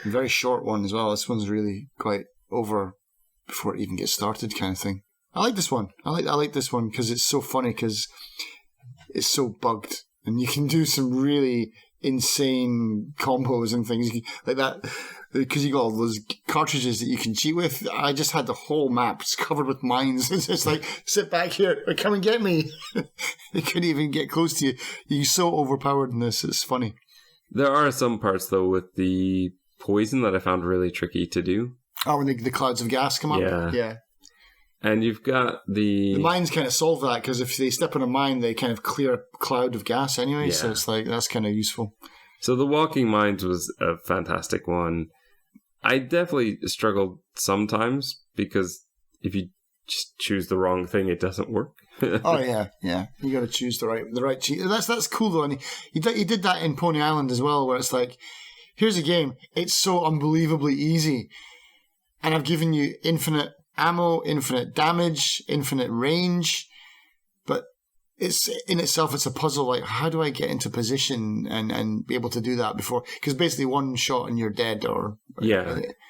Very short one as well. This one's really quite over before it even gets started kind of thing. I like this one. I like this one because it's so funny because it's so bugged. And you can do some really insane combos and things like that because you got all those cartridges that you can cheat with. I just had the whole map covered with mines. It's just sit back here or come and get me. They couldn't even get close to you. You're so overpowered in this. It's funny.
There are some parts though with the poison that I found really tricky to do.
Oh, when the clouds of gas come up? Yeah.
And you've got the
mines kind of solve that because if they step on a mine, they kind of clear a cloud of gas anyway. Yeah. So it's that's kind of useful. So
the walking mines was a fantastic one. I definitely struggled sometimes because if you just choose the wrong thing, it doesn't work.
Oh yeah. You got to choose the right cheat. That's cool though. And he did that in Pony Island as well, where it's here's a game. It's so unbelievably easy, and I've given you infinite ammo, infinite damage, infinite range, but it's in itself, it's a puzzle. How do I get into position and be able to do that before? Because basically one shot and you're dead.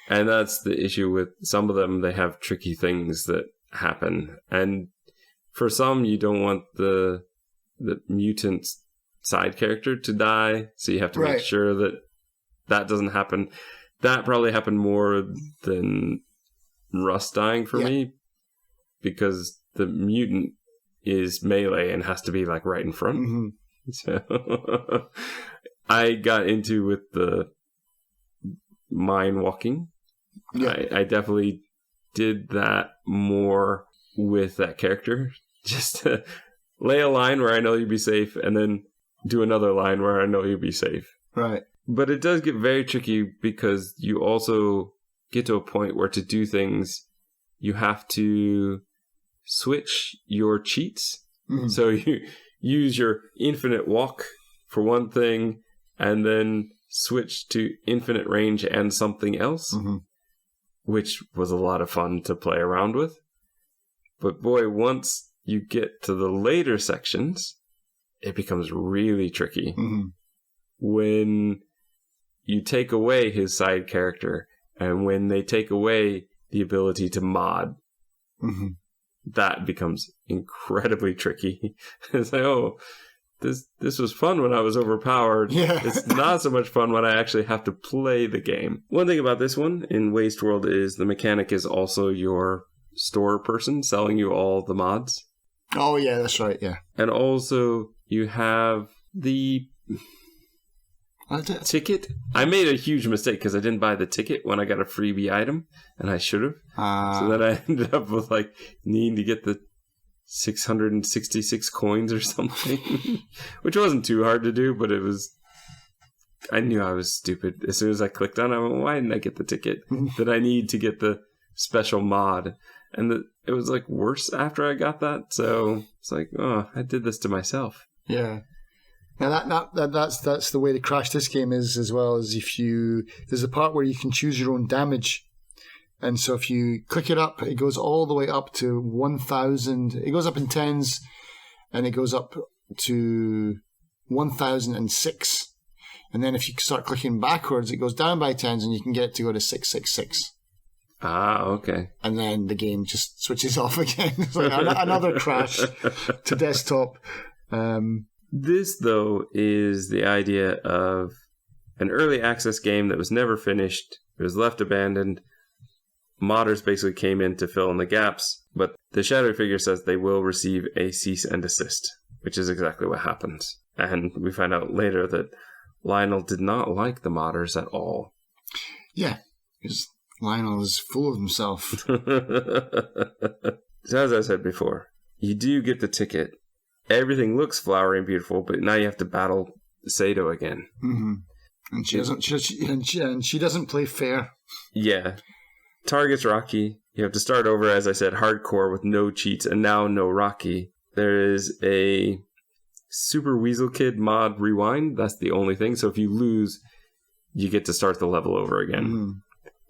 And that's the issue with some of them. They have tricky things that happen, and for some you don't want the mutant side character to die, so you have to make sure that
that doesn't happen. That probably happened more than Rust dying for me, because the mutant is melee and has to be like right in front. Mm-hmm. So I got into with the mine walking. Yeah. I definitely did that more with that character. Just to lay a line where I know you'd be safe, and then do another line where I know you'd be safe.
Right.
But it does get very tricky, because you also get to a point where to do things, you have to switch your cheats. Mm-hmm. So you use your infinite walk for one thing, and then switch to infinite range and something else, which was a lot of fun to play around with. But boy, once you get to the later sections, it becomes really tricky. Mm-hmm. When you take away his side character, and when they take away the ability to mod, that becomes incredibly tricky. It's like, oh, this was fun when I was overpowered. Yeah. It's not so much fun when I actually have to play the game. One thing about this one in Waste World is the mechanic is also your store person selling you all the mods.
Oh, yeah, that's right, yeah.
And also, you have the ticket. I made a huge mistake because I didn't buy the ticket when I got a freebie item, and I should have. So then I ended up with like needing to get the 666 coins or something, which wasn't too hard to do, but it was. I knew I was stupid as soon as I clicked on it. I went, why didn't I get the ticket that I need to get the special mod? And it was like worse after I got that. So it's like, oh, I did this to myself.
Yeah. Now that's the way to crash this game is, as well as there's a part where you can choose your own damage. And so if you click it up, it goes all the way up to 1,000. It goes up in tens, and it goes up to 1,006. And then if you start clicking backwards, it goes down by tens, and you can get it to go to 666.
Ah, okay.
And then the game just switches off again. It's like another crash to desktop.
This, though, is the idea of an early access game that was never finished. It was left abandoned. Modders basically came in to fill in the gaps, but the shadowy figure says they will receive a cease and desist, which is exactly what happens. And we find out later that Lionel did not like the modders at all.
Yeah, because Lionel is full of himself.
So as I said before, you do get the ticket. Everything looks flowery and beautiful, but now you have to battle Sato again.
Mm-hmm. And she doesn't play fair.
Yeah. Target's Rocky. You have to start over, as I said, hardcore with no cheats, and now no Rocky. There is a Super Weasel Kid mod rewind. That's the only thing. So if you lose, you get to start the level over again. Mm-hmm.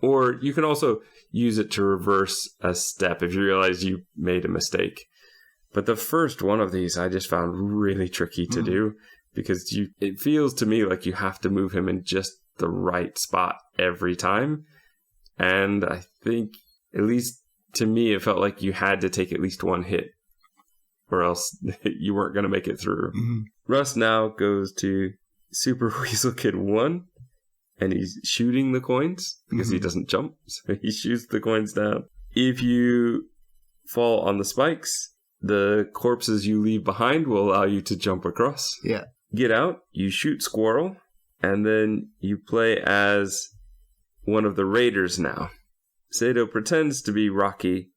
Or you can also use it to reverse a step if you realize you made a mistake. But the first one of these I just found really tricky to do, because it feels to me like you have to move him in just the right spot every time. And I think, at least to me, it felt like you had to take at least one hit, or else you weren't going to make it through. Mm-hmm. Russ now goes to Super Weasel Kid 1, and he's shooting the coins, because he doesn't jump, so he shoots the coins down. If you fall on the spikes, the corpses you leave behind will allow you to jump across.
Yeah.
Get out, you shoot Squirrel, and then you play as one of the raiders now. Sato pretends to be Rocky,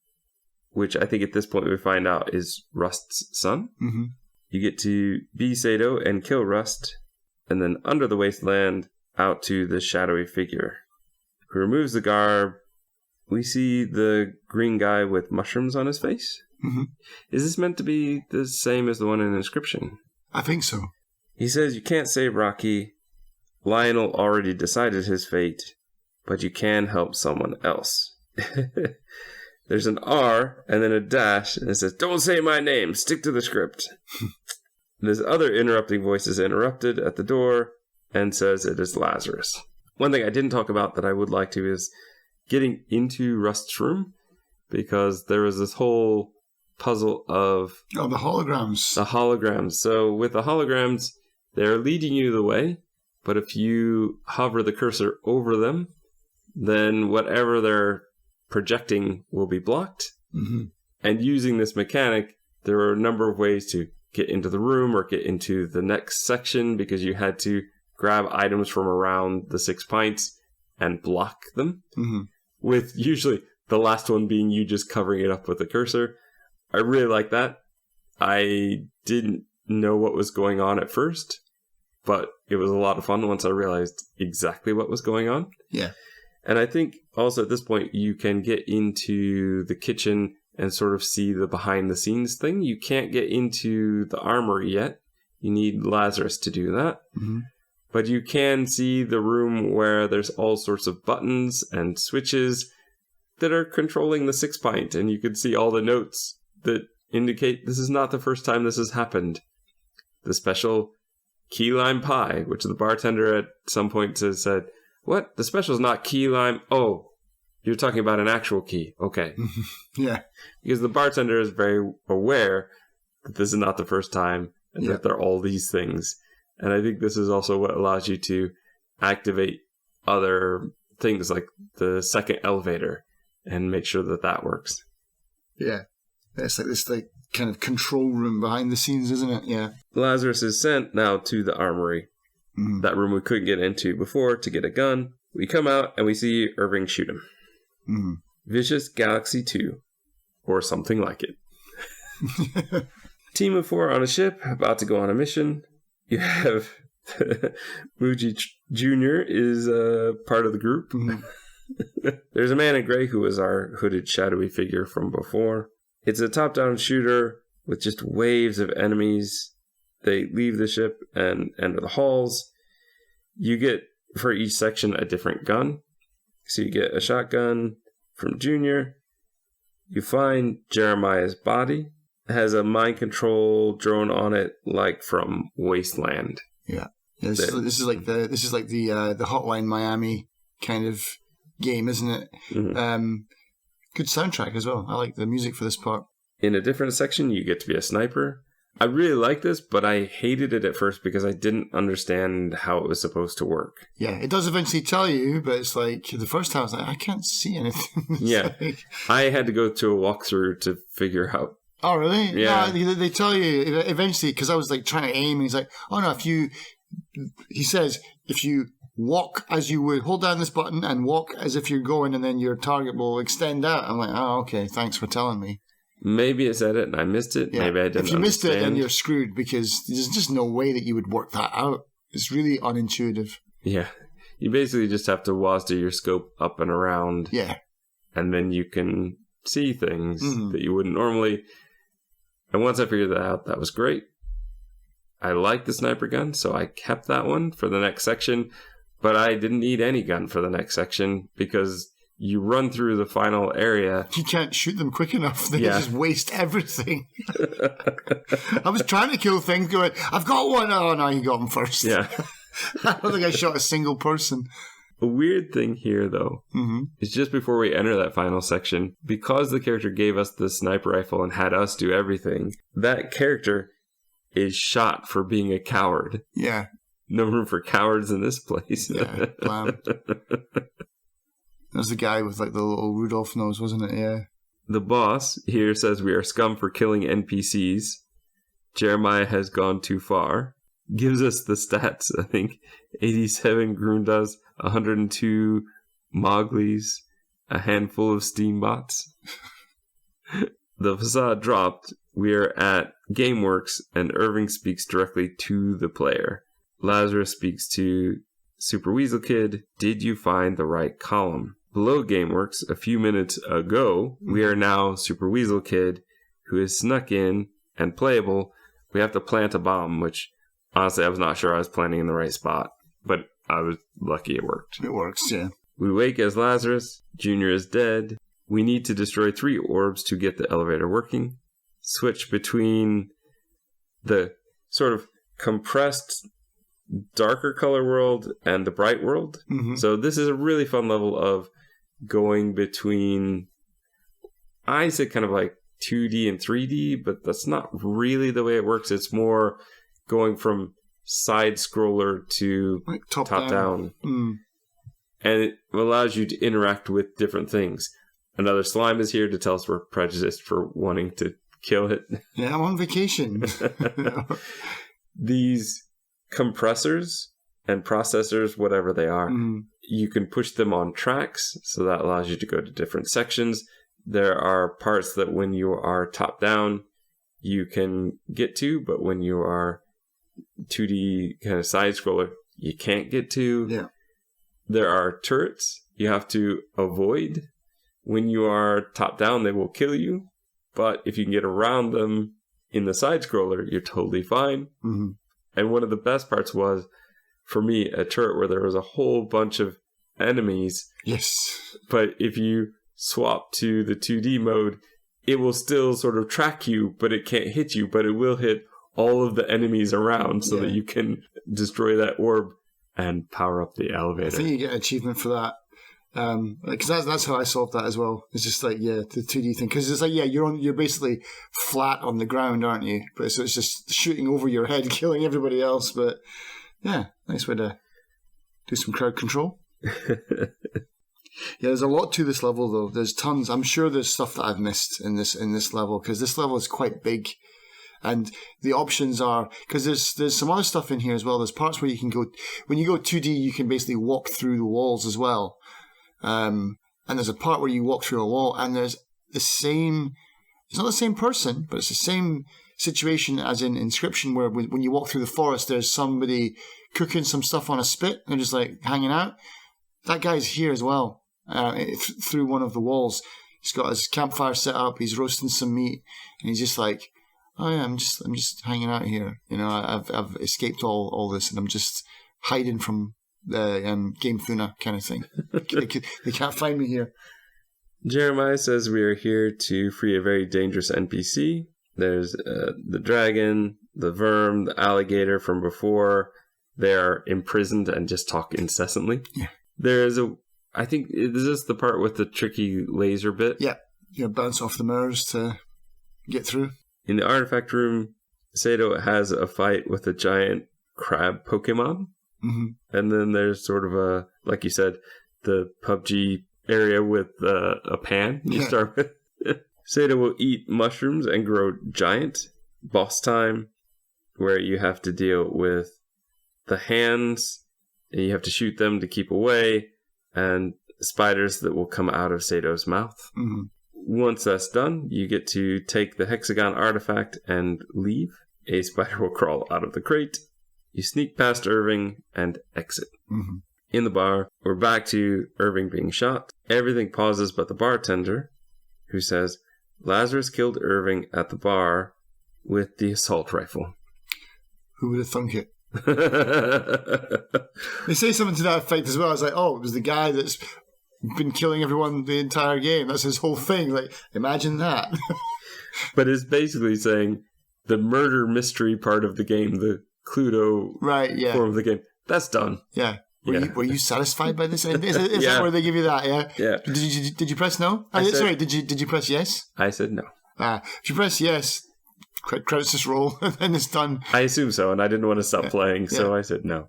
which I think at this point we find out is Rust's son. Mm-hmm. You get to be Sato and kill Rust, and then under the wasteland, out to the shadowy figure, who removes the garb. We see the green guy with mushrooms on his face. Mm-hmm. Is this meant to be the same as the one in Inscryption?
I think so.
He says you can't save Rocky. Lionel already decided his fate, but you can help someone else. There's an R and then a dash, and it says, "Don't say my name, stick to the script." This other interrupting voice is interrupted at the door and says it is Lazarus. One thing I didn't talk about that I would like to is getting into Rust's room, because there was this whole puzzle of...
the holograms.
The holograms. So with the holograms, they're leading you the way, but if you hover the cursor over them, then whatever they're projecting will be blocked.
Mm-hmm.
And using this mechanic, there are a number of ways to get into the room or get into the next section, because you had to grab items from around the 6 pints and block them, with usually the last one being you just covering it up with the cursor. I really like that. I didn't know what was going on at first, but it was a lot of fun once I realized exactly what was going on.
Yeah.
And I think also at this point you can get into the kitchen and sort of see the behind the scenes thing. You can't get into the armory yet. You need Lazarus to do that.
Mm-hmm.
But you can see the room where there's all sorts of buttons and switches that are controlling the 6 pint. And you can see all the notes that indicate this is not the first time this has happened. The special key lime pie, which the bartender at some point said, "What? The special's not key lime? Oh, you're talking about an actual key. Okay."
Yeah.
Because the bartender is very aware that this is not the first time and that there are all these things. And I think this is also what allows you to activate other things like the second elevator and make sure that that works.
Yeah. It's like this kind of control room behind the scenes, isn't it? Yeah.
Lazarus is sent now to the armory.
Mm.
That room we couldn't get into before to get a gun. We come out and we see Irving shoot him.
Mm.
Vicious Galaxy 2. Or something like it. Team of 4 on a ship, about to go on a mission. You have Muji Jr. is part of the group.
Mm-hmm.
There's a man in gray who was our hooded, shadowy figure from before. It's a top-down shooter with just waves of enemies. They leave the ship and enter the halls. You get, for each section, a different gun. So you get a shotgun from Junior. You find Jeremiah's body. It has a mind control drone on it, like from Wasteland.
Yeah. This is like the Hotline Miami kind of game, isn't it?
Mm-hmm.
Good soundtrack as well. I like the music for this part.
In a different section, you get to be a sniper. I really like this, but I hated it at first because I didn't understand how it was supposed to work.
Yeah, it does eventually tell you, but it's like the first time I was like, I can't see anything.
Yeah.
Like... I
had to go to a walkthrough to figure out.
Oh, really?
Yeah.
No, they tell you eventually, because I was like trying to aim, and he's like, oh no, he says, if you walk as you would, hold down this button and walk as if you're going, and then your target will extend out. I'm like, oh, okay, thanks for telling me.
Maybe it said it and I missed it. Yeah. Maybe I didn't.
If you missed it, then you're screwed, because there's just no way that you would work that out. It's really unintuitive.
Yeah. You basically just have to WASD your scope up and around.
Yeah.
And then you can see things that you wouldn't normally. And once I figured that out, that was great. I like the sniper gun, so I kept that one for the next section. But I didn't need any gun for the next section because you run through the final area. You
can't shoot them quick enough. They just waste everything. I was trying to kill things going, I've got one. Oh, no, you got them first.
Yeah.
I don't think I shot a single person.
A weird thing here, though, is just before we enter that final section, because the character gave us the sniper rifle and had us do everything, that character is shot for being a coward.
Yeah.
No room for cowards in this place.
Yeah, blam. There's the guy with like the little Rudolph nose, wasn't it? Yeah.
The boss here says we are scum for killing NPCs. Jeremiah has gone too far. Gives us the stats, I think. 87 Grundas, 102 Moglis, a handful of Steambots. The facade dropped. We are at GameWorks, and Irving speaks directly to the player. Lazarus speaks to Super Weasel Kid. Did you find the right column? Below GameWorks, a few minutes ago, we are now Super Weasel Kid, who is snuck in and playable. We have to plant a bomb, which honestly I was not sure I was planting in the right spot, but I was lucky it worked.
It works, yeah.
We wake as Lazarus. Junior is dead. We need to destroy 3 orbs to get the elevator working. Switch between the sort of compressed darker color world and the bright world. So this is a really fun level of going between, I say kind of like 2D and 3D, but that's not really the way it works. It's more going from side scroller to
like
top down.
Mm.
And it allows you to interact with different things. Another slime is here to tell us we're prejudiced for wanting to kill it.
Yeah, I'm on vacation.
These compressors and processors, whatever they are, you can push them on tracks, so that allows you to go to different sections. There are parts that when you are top down, you can get to, but when you are 2D kind of side scroller, you can't get to.
Yeah.
There are turrets you have to avoid. When you are top down, they will kill you, but if you can get around them in the side scroller, you're totally fine.
Mm-hmm.
And one of the best parts was, for me, a turret where there was a whole bunch of enemies.
Yes.
But if you swap to the 2D mode, it will still sort of track you, but it can't hit you, but it will hit all of the enemies around so that you can destroy that orb and power up the elevator.
I think you get an achievement for that. Because that's how I solved that as well. It's just like, the 2D thing. Because it's like, you're basically flat on the ground, aren't you? But so it's just shooting over your head, killing everybody else. But yeah, nice way to do some crowd control. Yeah, there's a lot to this level though. There's tons. I'm sure there's stuff that I've missed in this level, because this level is quite big. And the options are, because there's some other stuff in here as well. There's parts where you can go, when you go 2D, you can basically walk through the walls as well. And there's a part where you walk through a wall, and there's the same, it's not the same person, but it's the same situation as in Inscryption, where when you walk through the forest, there's somebody cooking some stuff on a spit, and just like hanging out. That guy's here as well, through one of the walls. He's got his campfire set up, he's roasting some meat, and he's just like, oh yeah, I'm just hanging out here. You know, I've escaped all this, and I'm just hiding from the Gamefuna kind of thing. They can't find me here.
Jeremiah says we are here to free a very dangerous NPC. There's the dragon, the worm, the alligator from before. They are imprisoned and just talk incessantly. Yeah. There's I think, is this the part with the tricky laser bit?
Yeah. You bounce off the mirrors to get through.
In the artifact room, Sato has a fight with a giant crab Pokemon. Mm-hmm. And then there's sort of a, like you said, the PUBG area with a pan you start with. Sato will eat mushrooms and grow giant. Boss time, where you have to deal with the hands, and you have to shoot them to keep away, and spiders that will come out of Sato's mouth. Mm-hmm. Once that's done, you get to take the hexagon artifact and leave. A spider will crawl out of the crate. You sneak past Irving and exit. Mm-hmm. In the bar, we're back to Irving being shot. Everything pauses but the bartender, who says, Lazarus killed Irving at the bar with the assault rifle.
Who would have thunk it? They say something to that effect as well. I was like, oh, it was the guy that's been killing everyone the entire game. That's his whole thing. Like, imagine that.
But it's basically saying the murder mystery part of the game, the Cluedo form of the game, that's done.
Yeah. Were you satisfied by this? Is that where they give you that? Yeah.
Yeah.
Did you press no? Did you press yes?
I said no.
If you press yes, credits just roll, and then it's done.
I assume so, and I didn't want to stop playing, so I said no.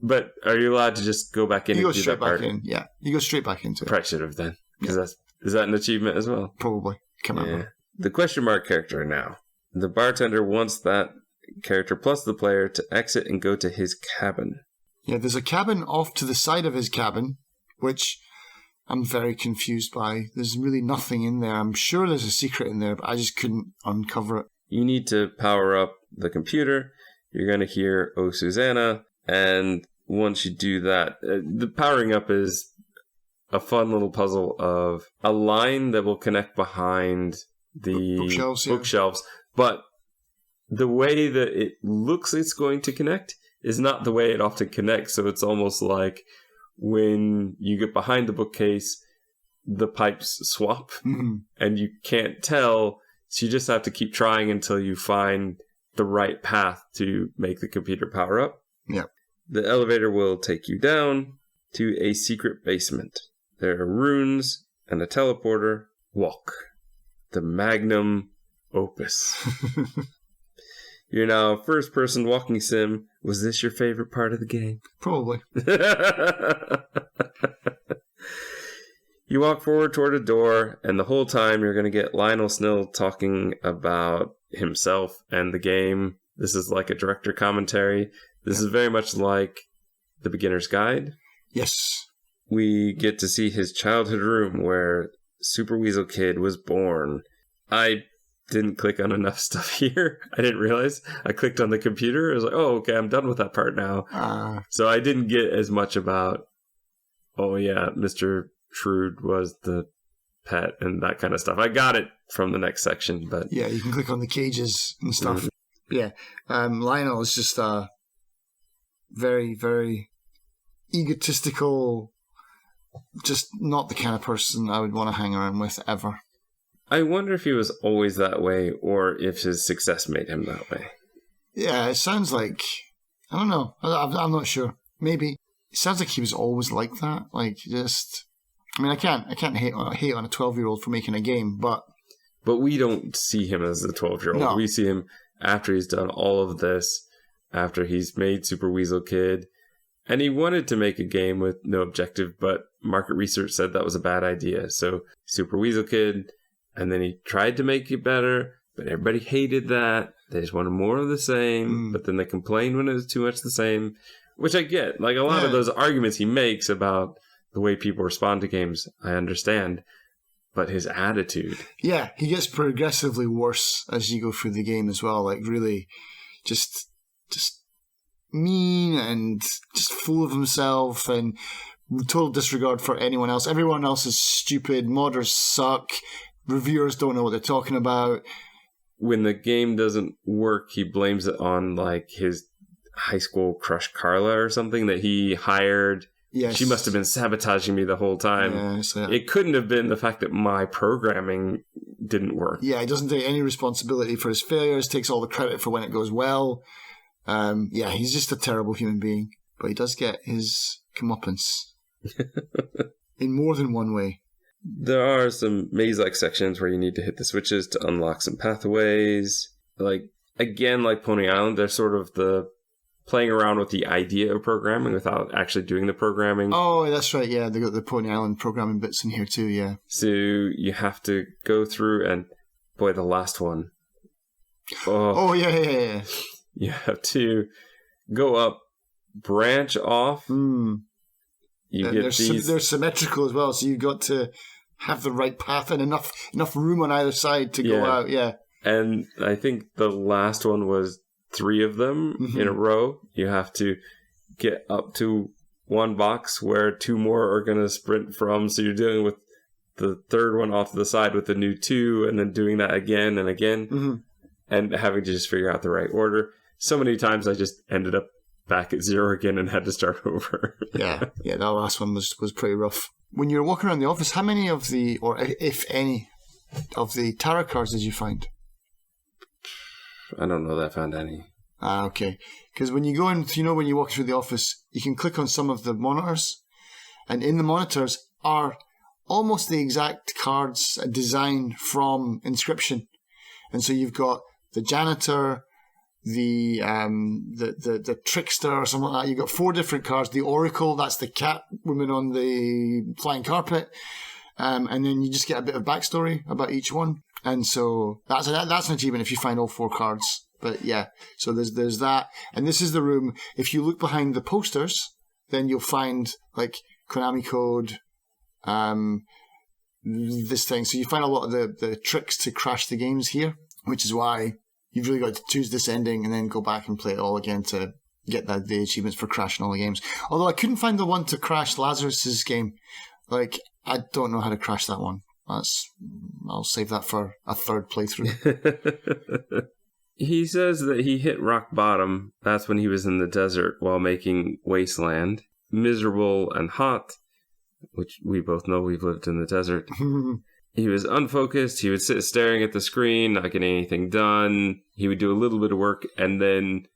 But are you allowed to just go back in and do that part?
You go straight back in. Yeah, you go straight back into it.
Probably should have then, because is that an achievement as well?
Probably. Can't remember.
The question mark character now. The bartender wants that character plus the player to exit and go to his cabin.
Yeah, there's a cabin off to the side of his cabin, which I'm very confused by. There's really nothing in there. I'm sure there's a secret in there, but I just couldn't uncover it.
You need to power up the computer. You're going to hear Oh Susanna, and once you do that, the powering up is a fun little puzzle of a line that will connect behind the bookshelves, but the way that it looks it's going to connect is not the way it often connects. So it's almost like when you get behind the bookcase, the pipes swap, and you can't tell. So you just have to keep trying until you find the right path to make the computer power up.
Yeah.
The elevator will take you down to a secret basement. There are runes and a teleporter. Walk. The magnum opus. You're now a first-person walking sim. Was this your favorite part of the game?
Probably.
You walk forward toward a door, and the whole time you're going to get Lionel Snill talking about himself and the game. This is like a director commentary. This is very much like The Beginner's Guide.
Yes.
We get to see his childhood room where Super Weasel Kid was born. I didn't click on enough stuff here. I didn't realize. I clicked on the computer. I was like, oh, okay, I'm done with that part now. So I didn't get as much about, oh yeah, Mr. Shrewd was the pet and that kind of stuff. I got it from the next section, but...
Yeah, you can click on the cages and stuff. Mm-hmm. Yeah. Lionel is just a very, very egotistical, just not the kind of person I would want to hang around with ever.
I wonder if he was always that way or if his success made him that way.
Yeah, it sounds like... I don't know. I'm not sure. Maybe. It sounds like he was always like that. Like, just... I mean, I can't hate on a 12-year-old for making a game, but...
But we don't see him as a 12-year-old.
No.
We see him after he's done all of this, after he's made Super Weasel Kid, and he wanted to make a game with no objective, but market research said that was a bad idea. So Super Weasel Kid, and then he tried to make it better, but everybody hated that. They just wanted more of the same, but then they complained when it was too much the same, which I get. Like, a lot of those arguments he makes about the way people respond to games, I understand. But his attitude...
Yeah, he gets progressively worse as you go through the game as well. Like, really just mean and just full of himself and total disregard for anyone else. Everyone else is stupid. Modders suck. Reviewers don't know what they're talking about.
When the game doesn't work, he blames it on, like, his high school crush Carla or something that he hired...
Yes.
She must have been sabotaging me the whole time.
Yes, yeah.
It couldn't have been the fact that my programming didn't work.
Yeah, he doesn't take any responsibility for his failures, takes all the credit for when it goes well. Yeah, he's just a terrible human being. But he does get his comeuppance. In more than one way.
There are some maze-like sections where you need to hit the switches to unlock some pathways. Like, again, like Pony Island, they're sort of the... playing around with the idea of programming without actually doing the programming.
Oh, that's right, yeah. They got the Pony Island programming bits in here too, yeah.
So you have to go through and, boy, the last one. Oh,
yeah.
You have to go up, branch off. You get these...
They're symmetrical as well, so you've got to have the right path and enough room on either side to go out, yeah.
And I think the last one was 3 of them in a row. You have to get up to one box where 2 more are going to sprint from. So you're dealing with the third one off to the side with the new 2 and then doing that again and again and having to just figure out the right order. So many times I just ended up back at 0 again and had to start over.
Yeah, that last one was pretty rough. When you're walking around the office, how many of the, or if any, of the tarot cards did you find?
I don't know that I found any.
Okay. Because when you go in, when you walk through the office, you can click on some of the monitors, and in the monitors are almost the exact cards design from Inscryption. And so you've got the janitor, the trickster or something like that. You've got 4 different cards. The oracle, that's the cat woman on the flying carpet. And then you just get a bit of backstory about each one. And so that's an achievement if you find all 4 cards. But yeah, so there's that. And this is the room. If you look behind the posters, then you'll find like Konami code, this thing. So you find a lot of the tricks to crash the games here, which is why you've really got to choose this ending and then go back and play it all again to get the achievements for crashing all the games. Although I couldn't find the one to crash Lazarus's game. Like, I don't know how to crash that one. I'll save that for a 3rd playthrough.
He says that he hit rock bottom. That's when he was in the desert while making Wasteland. Miserable and hot, which we both know we've lived in the desert. He was unfocused. He would sit staring at the screen, not getting anything done. He would do a little bit of work and then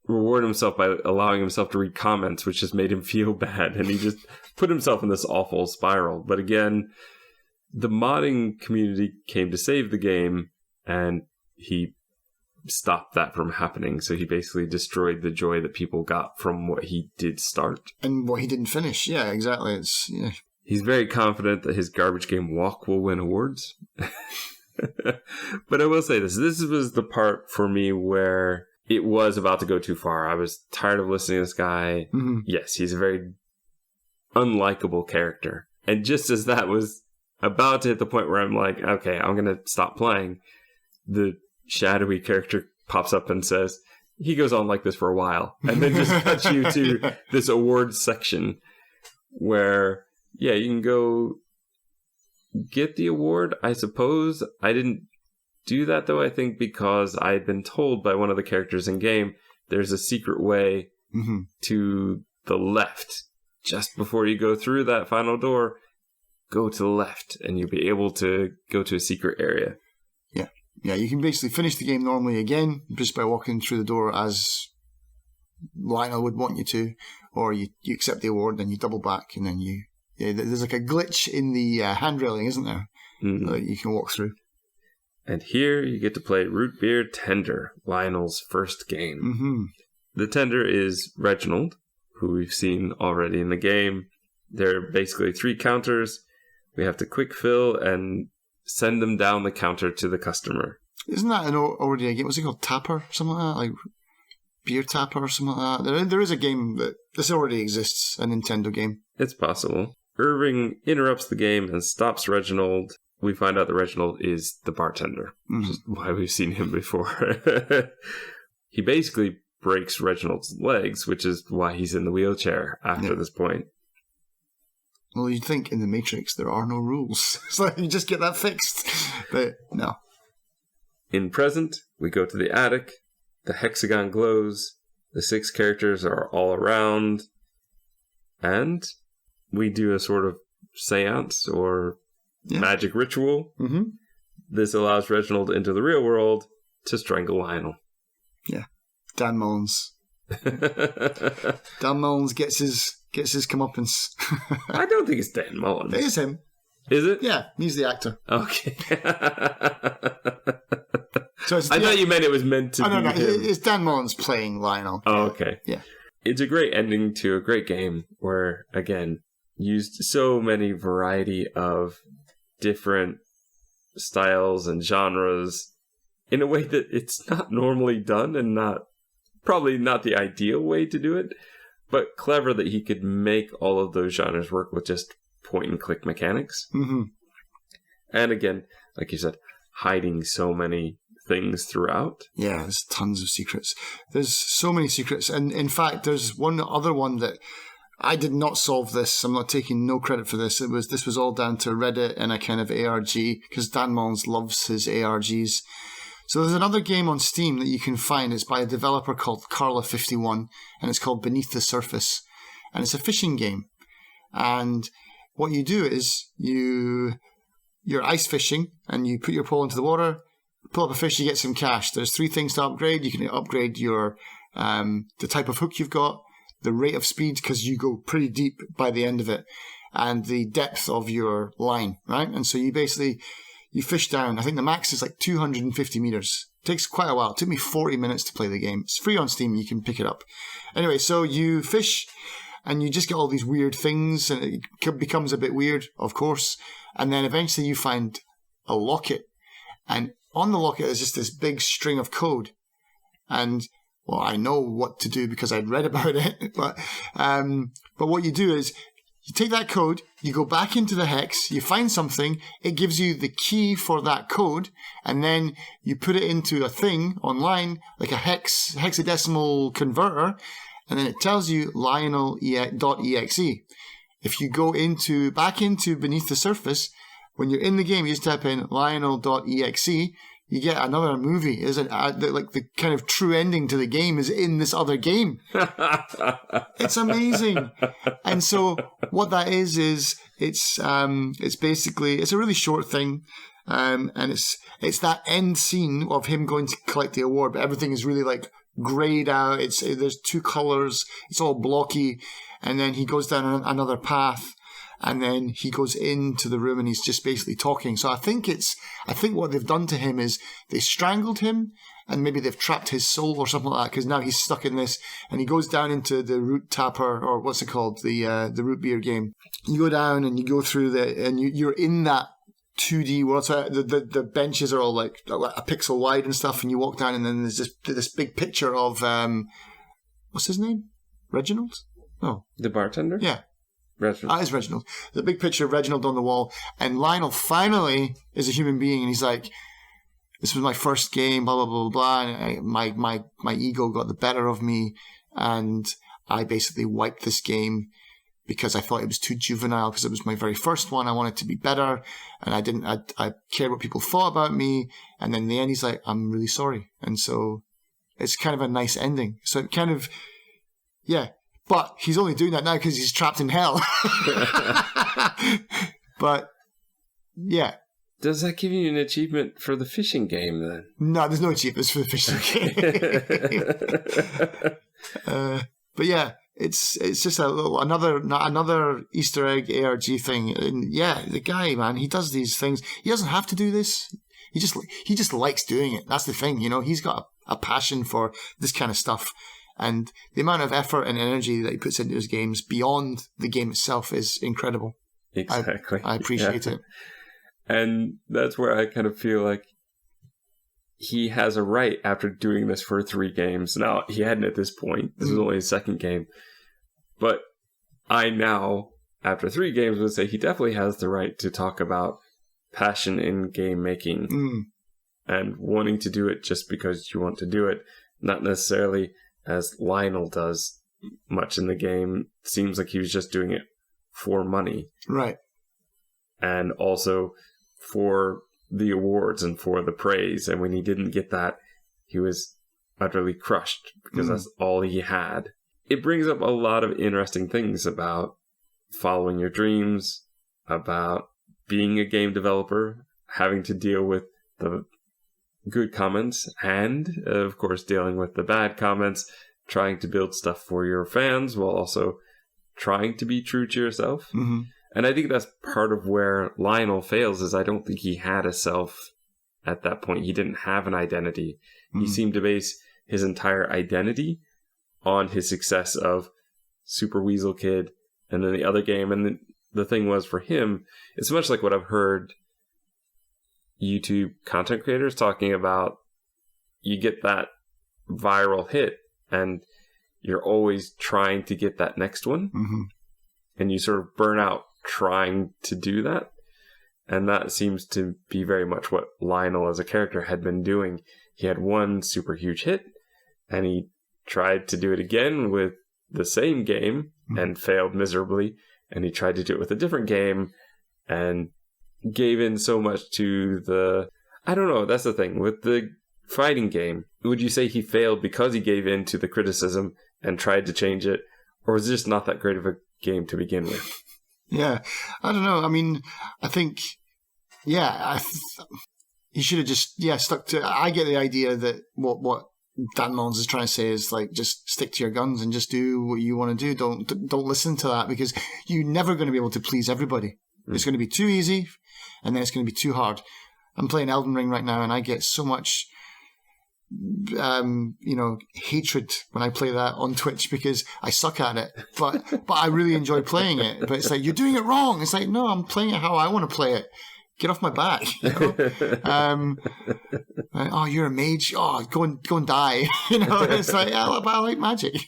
reward himself by allowing himself to read comments, which just made him feel bad. And he just put himself in this awful spiral. But again, the modding community came to save the game, and he stop that from happening. So he basically destroyed the joy that people got from what he did start.
And what he didn't finish. Yeah, exactly.
He's very confident that his garbage game walk will win awards. But I will say this. This was the part for me where it was about to go too far. I was tired of listening to this guy.
Mm-hmm.
Yes, he's a very unlikable character. And just as that was about to hit the point where I'm like, okay, I'm going to stop playing, the shadowy character pops up and says, he goes on like this for a while. And then just cuts you to this awards section where, yeah, you can go get the award, I suppose. I didn't do that, though, I think, because I had been told by one of the characters in game there's a secret way to the left. Just before you go through that final door, go to the left, and you'll be able to go to a secret area.
Yeah, you can basically finish the game normally again, just by walking through the door as Lionel would want you to, or you accept the award, then you double back, and then there's like a glitch in the hand railing, isn't there? That you can walk through.
And here you get to play Root Beer Tender, Lionel's first game.
Mm-hmm.
The tender is Reginald, who we've seen already in the game. There are basically 3 counters. We have to quick fill and send them down the counter to the customer.
Isn't that already a game? What's it called? Tapper? Something like that? Like Beer Tapper or something like that? There is a game that this already exists, a Nintendo game.
It's possible. Irving interrupts the game and stops Reginald. We find out that Reginald is the bartender, which is why we've seen him before. He basically breaks Reginald's legs, which is why he's in the wheelchair after this point.
Well, you'd think in the Matrix there are no rules. It's like you just get that fixed. But no.
In present, we go to the attic. The hexagon glows. The 6 characters are all around. And we do a sort of seance or magic ritual. Mm-hmm. This allows Reginald into the real world to strangle Lionel.
Yeah. Dan Mullins. Dan Mullins gets his comeuppance.
I don't think it's Dan Mullins.
It is him.
Is it?
Yeah, he's the actor.
Okay.
So
I thought you meant it was meant to be him.
It's Dan Mullins playing Lionel.
Oh, okay.
Yeah.
It's a great ending to a great game where, again, used so many variety of different styles and genres in a way that it's not normally done and probably not the ideal way to do it, but clever that he could make all of those genres work with just point-and-click mechanics.
Mm-hmm.
And again, like you said, hiding so many things throughout. Yeah,
there's tons of secrets. There's so many secrets. And in fact, there's one other one that I did not solve this. I'm not taking no credit for this. This was all down to Reddit and a kind of ARG, because Dan Mullins loves his ARGs. So there's another game on Steam that you can find. It's by a developer called Carla51, and it's called Beneath the Surface. And it's a fishing game. And what you do is you're ice fishing, and you put your pole into the water, pull up a fish, you get some cash. There's 3 things to upgrade. You can upgrade your the type of hook you've got, the rate of speed, because you go pretty deep by the end of it, and the depth of your line, right? And so you fish down. I think the max is like 250 meters. It takes quite a while. It took me 40 minutes to play the game. It's free on Steam. You can pick it up. Anyway, so you fish, and you just get all these weird things, and it becomes a bit weird, of course. And then eventually you find a locket, and on the locket is just this big string of code. And, well, I know what to do because I'd read about it, but what you do is you take that code, you go back into the hex, you find something, it gives you the key for that code, and then you put it into a thing online, like a hexadecimal converter, and then it tells you Lionel.exe. If you go back into Beneath the Surface, when you're in the game, you just type in Lionel.exe, you get another movie. Like the kind of true ending to the game is in this other game. It's amazing. And so what that is it's basically, it's a really short thing. And it's that end scene of him going to collect the award, but everything is really like grayed out. There's 2 colors. It's all blocky. And then he goes down another path. and then he goes into the room and he's just basically talking. So I think what they've done to him is they strangled him, and maybe they've trapped his soul or something like that, because now he's stuck in this, and he goes down into the root tapper, or what's it called, the root beer game. You go down and you go through and you're in that 2D world. So the benches are all like a pixel wide and stuff, and you walk down, and then there's this big picture of what's his name? Reginald? Oh,
the bartender.
Yeah,
Reginald.
It's Reginald. There's a big picture of Reginald on the wall, and Lionel finally is a human being, and he's like, "This was my first game, blah blah blah blah." And my ego got the better of me, and I basically wiped this game because I thought it was too juvenile, because it was my very first one. I wanted to be better, and I cared what people thought about me. And then in the end, he's like, "I'm really sorry," and so it's kind of a nice ending. So it kind of, yeah. But he's only doing that now because he's trapped in hell. But, yeah.
Does that give you an achievement for the fishing game, then?
No, there's no achievements for the fishing game. But, yeah, it's just another Easter egg ARG thing. And, yeah, the guy, man, he does these things. He doesn't have to do this. He just likes doing it. That's the thing, you know. He's got a passion for this kind of stuff. And the amount of effort and energy that he puts into his games beyond the game itself is incredible.
Exactly.
I appreciate it.
And that's where I kind of feel like he has a right after doing this for 3 games. Now, he hadn't at this point. This was only his second game. But I now, after 3 games, would say he definitely has the right to talk about passion in game making and wanting to do it just because you want to do it, not necessarily as Lionel does much in the game. Seems like he was just doing it for money.
Right.
And also for the awards and for the praise. And when he didn't get that, he was utterly crushed because that's all he had. It brings up a lot of interesting things about following your dreams, about being a game developer, having to deal with the good comments, and of course dealing with the bad comments, trying to build stuff for your fans while also trying to be true to yourself. And I think that's part of where Lionel fails, is I don't think he had a self at that point. He didn't have an identity. He seemed to base his entire identity on his success of Super Weasel Kid and then the other game. And the thing was, for him, it's much like what I've heard YouTube content creators talking about. You get that viral hit and you're always trying to get that next one, and you sort of burn out trying to do that. And that seems to be very much what Lionel as a character had been doing. He had one super huge hit and he tried to do it again with the same game and failed miserably, and he tried to do it with a different game and gave in so much to the... I don't know, that's the thing. With the fighting game, would you say he failed because he gave in to the criticism and tried to change it? Or was it just not that great of a game to begin with?
Yeah, I don't know. I mean, I think, he should have just, stuck to... I get the idea that what Dan Mullins is trying to say is, like, just stick to your guns and just do what you want to do. Don't listen to that, because you're never going to be able to please everybody. It's going to be too easy, and then it's going to be too hard. I'm playing Elden Ring right now, and I get so much, hatred when I play that on Twitch because I suck at it. But I really enjoy playing it. But it's like, you're doing it wrong. It's like, no, I'm playing it how I want to play it. Get off my back. You know? Oh, you're a mage. Oh, go and die. It's like, I like magic.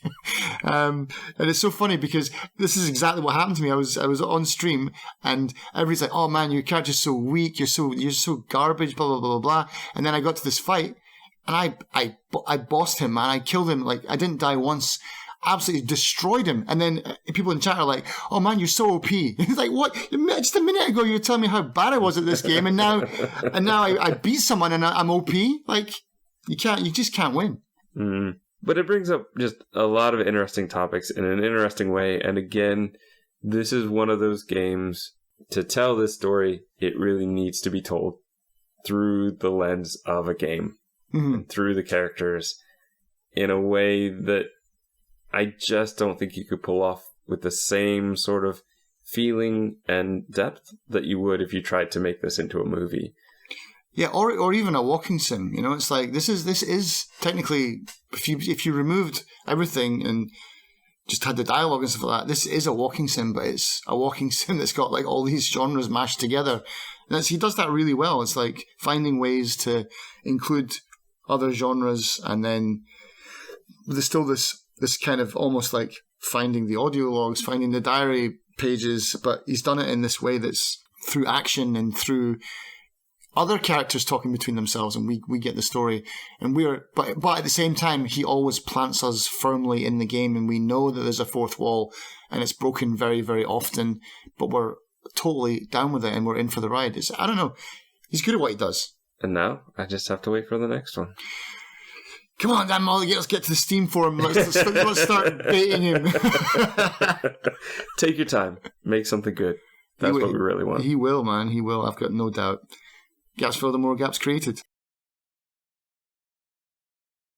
And it's so funny because this is exactly what happened to me. I was on stream and everybody's like, "Oh man, your character's so weak. You're so garbage." Blah blah blah blah blah. And then I got to this fight and I bossed him, man. I killed him. Like, I didn't die once. Absolutely destroyed him. And then people in chat are like, "Oh man, you're so OP." It's like, what? Just a minute ago you were telling me how bad I was at this game, and now I beat someone and I'm OP. Like, you just can't win.
But it brings up just a lot of interesting topics in an interesting way. And again, this is one of those games, to tell this story, it really needs to be told through the lens of a game, and through the characters, in a way that I just don't think you could pull off with the same sort of feeling and depth that you would if you tried to make this into a movie.
Yeah, or even a walking sim. You know, it's like this is technically, if you removed everything and just had the dialogue and stuff like that, this is a walking sim, but it's a walking sim that's got like all these genres mashed together. And he does that really well. It's like finding ways to include other genres, and then there's still this kind of almost like finding the audio logs, finding the diary pages, but he's done it in this way that's through action and through other characters talking between themselves, and we get the story, and but at the same time he always plants us firmly in the game, and we know that there's a fourth wall and it's broken very, very often, but we're totally down with it and we're in for the ride. I don't know, he's good at what he does.
And now I just have to wait for the next one.
Come on, Dan Mullins, let's get to the Steam forum. Let's start baiting him.
Take your time, make something good. That's what we really want.
He will, man. He will. I've got no doubt. Gaps filled, the more gaps created.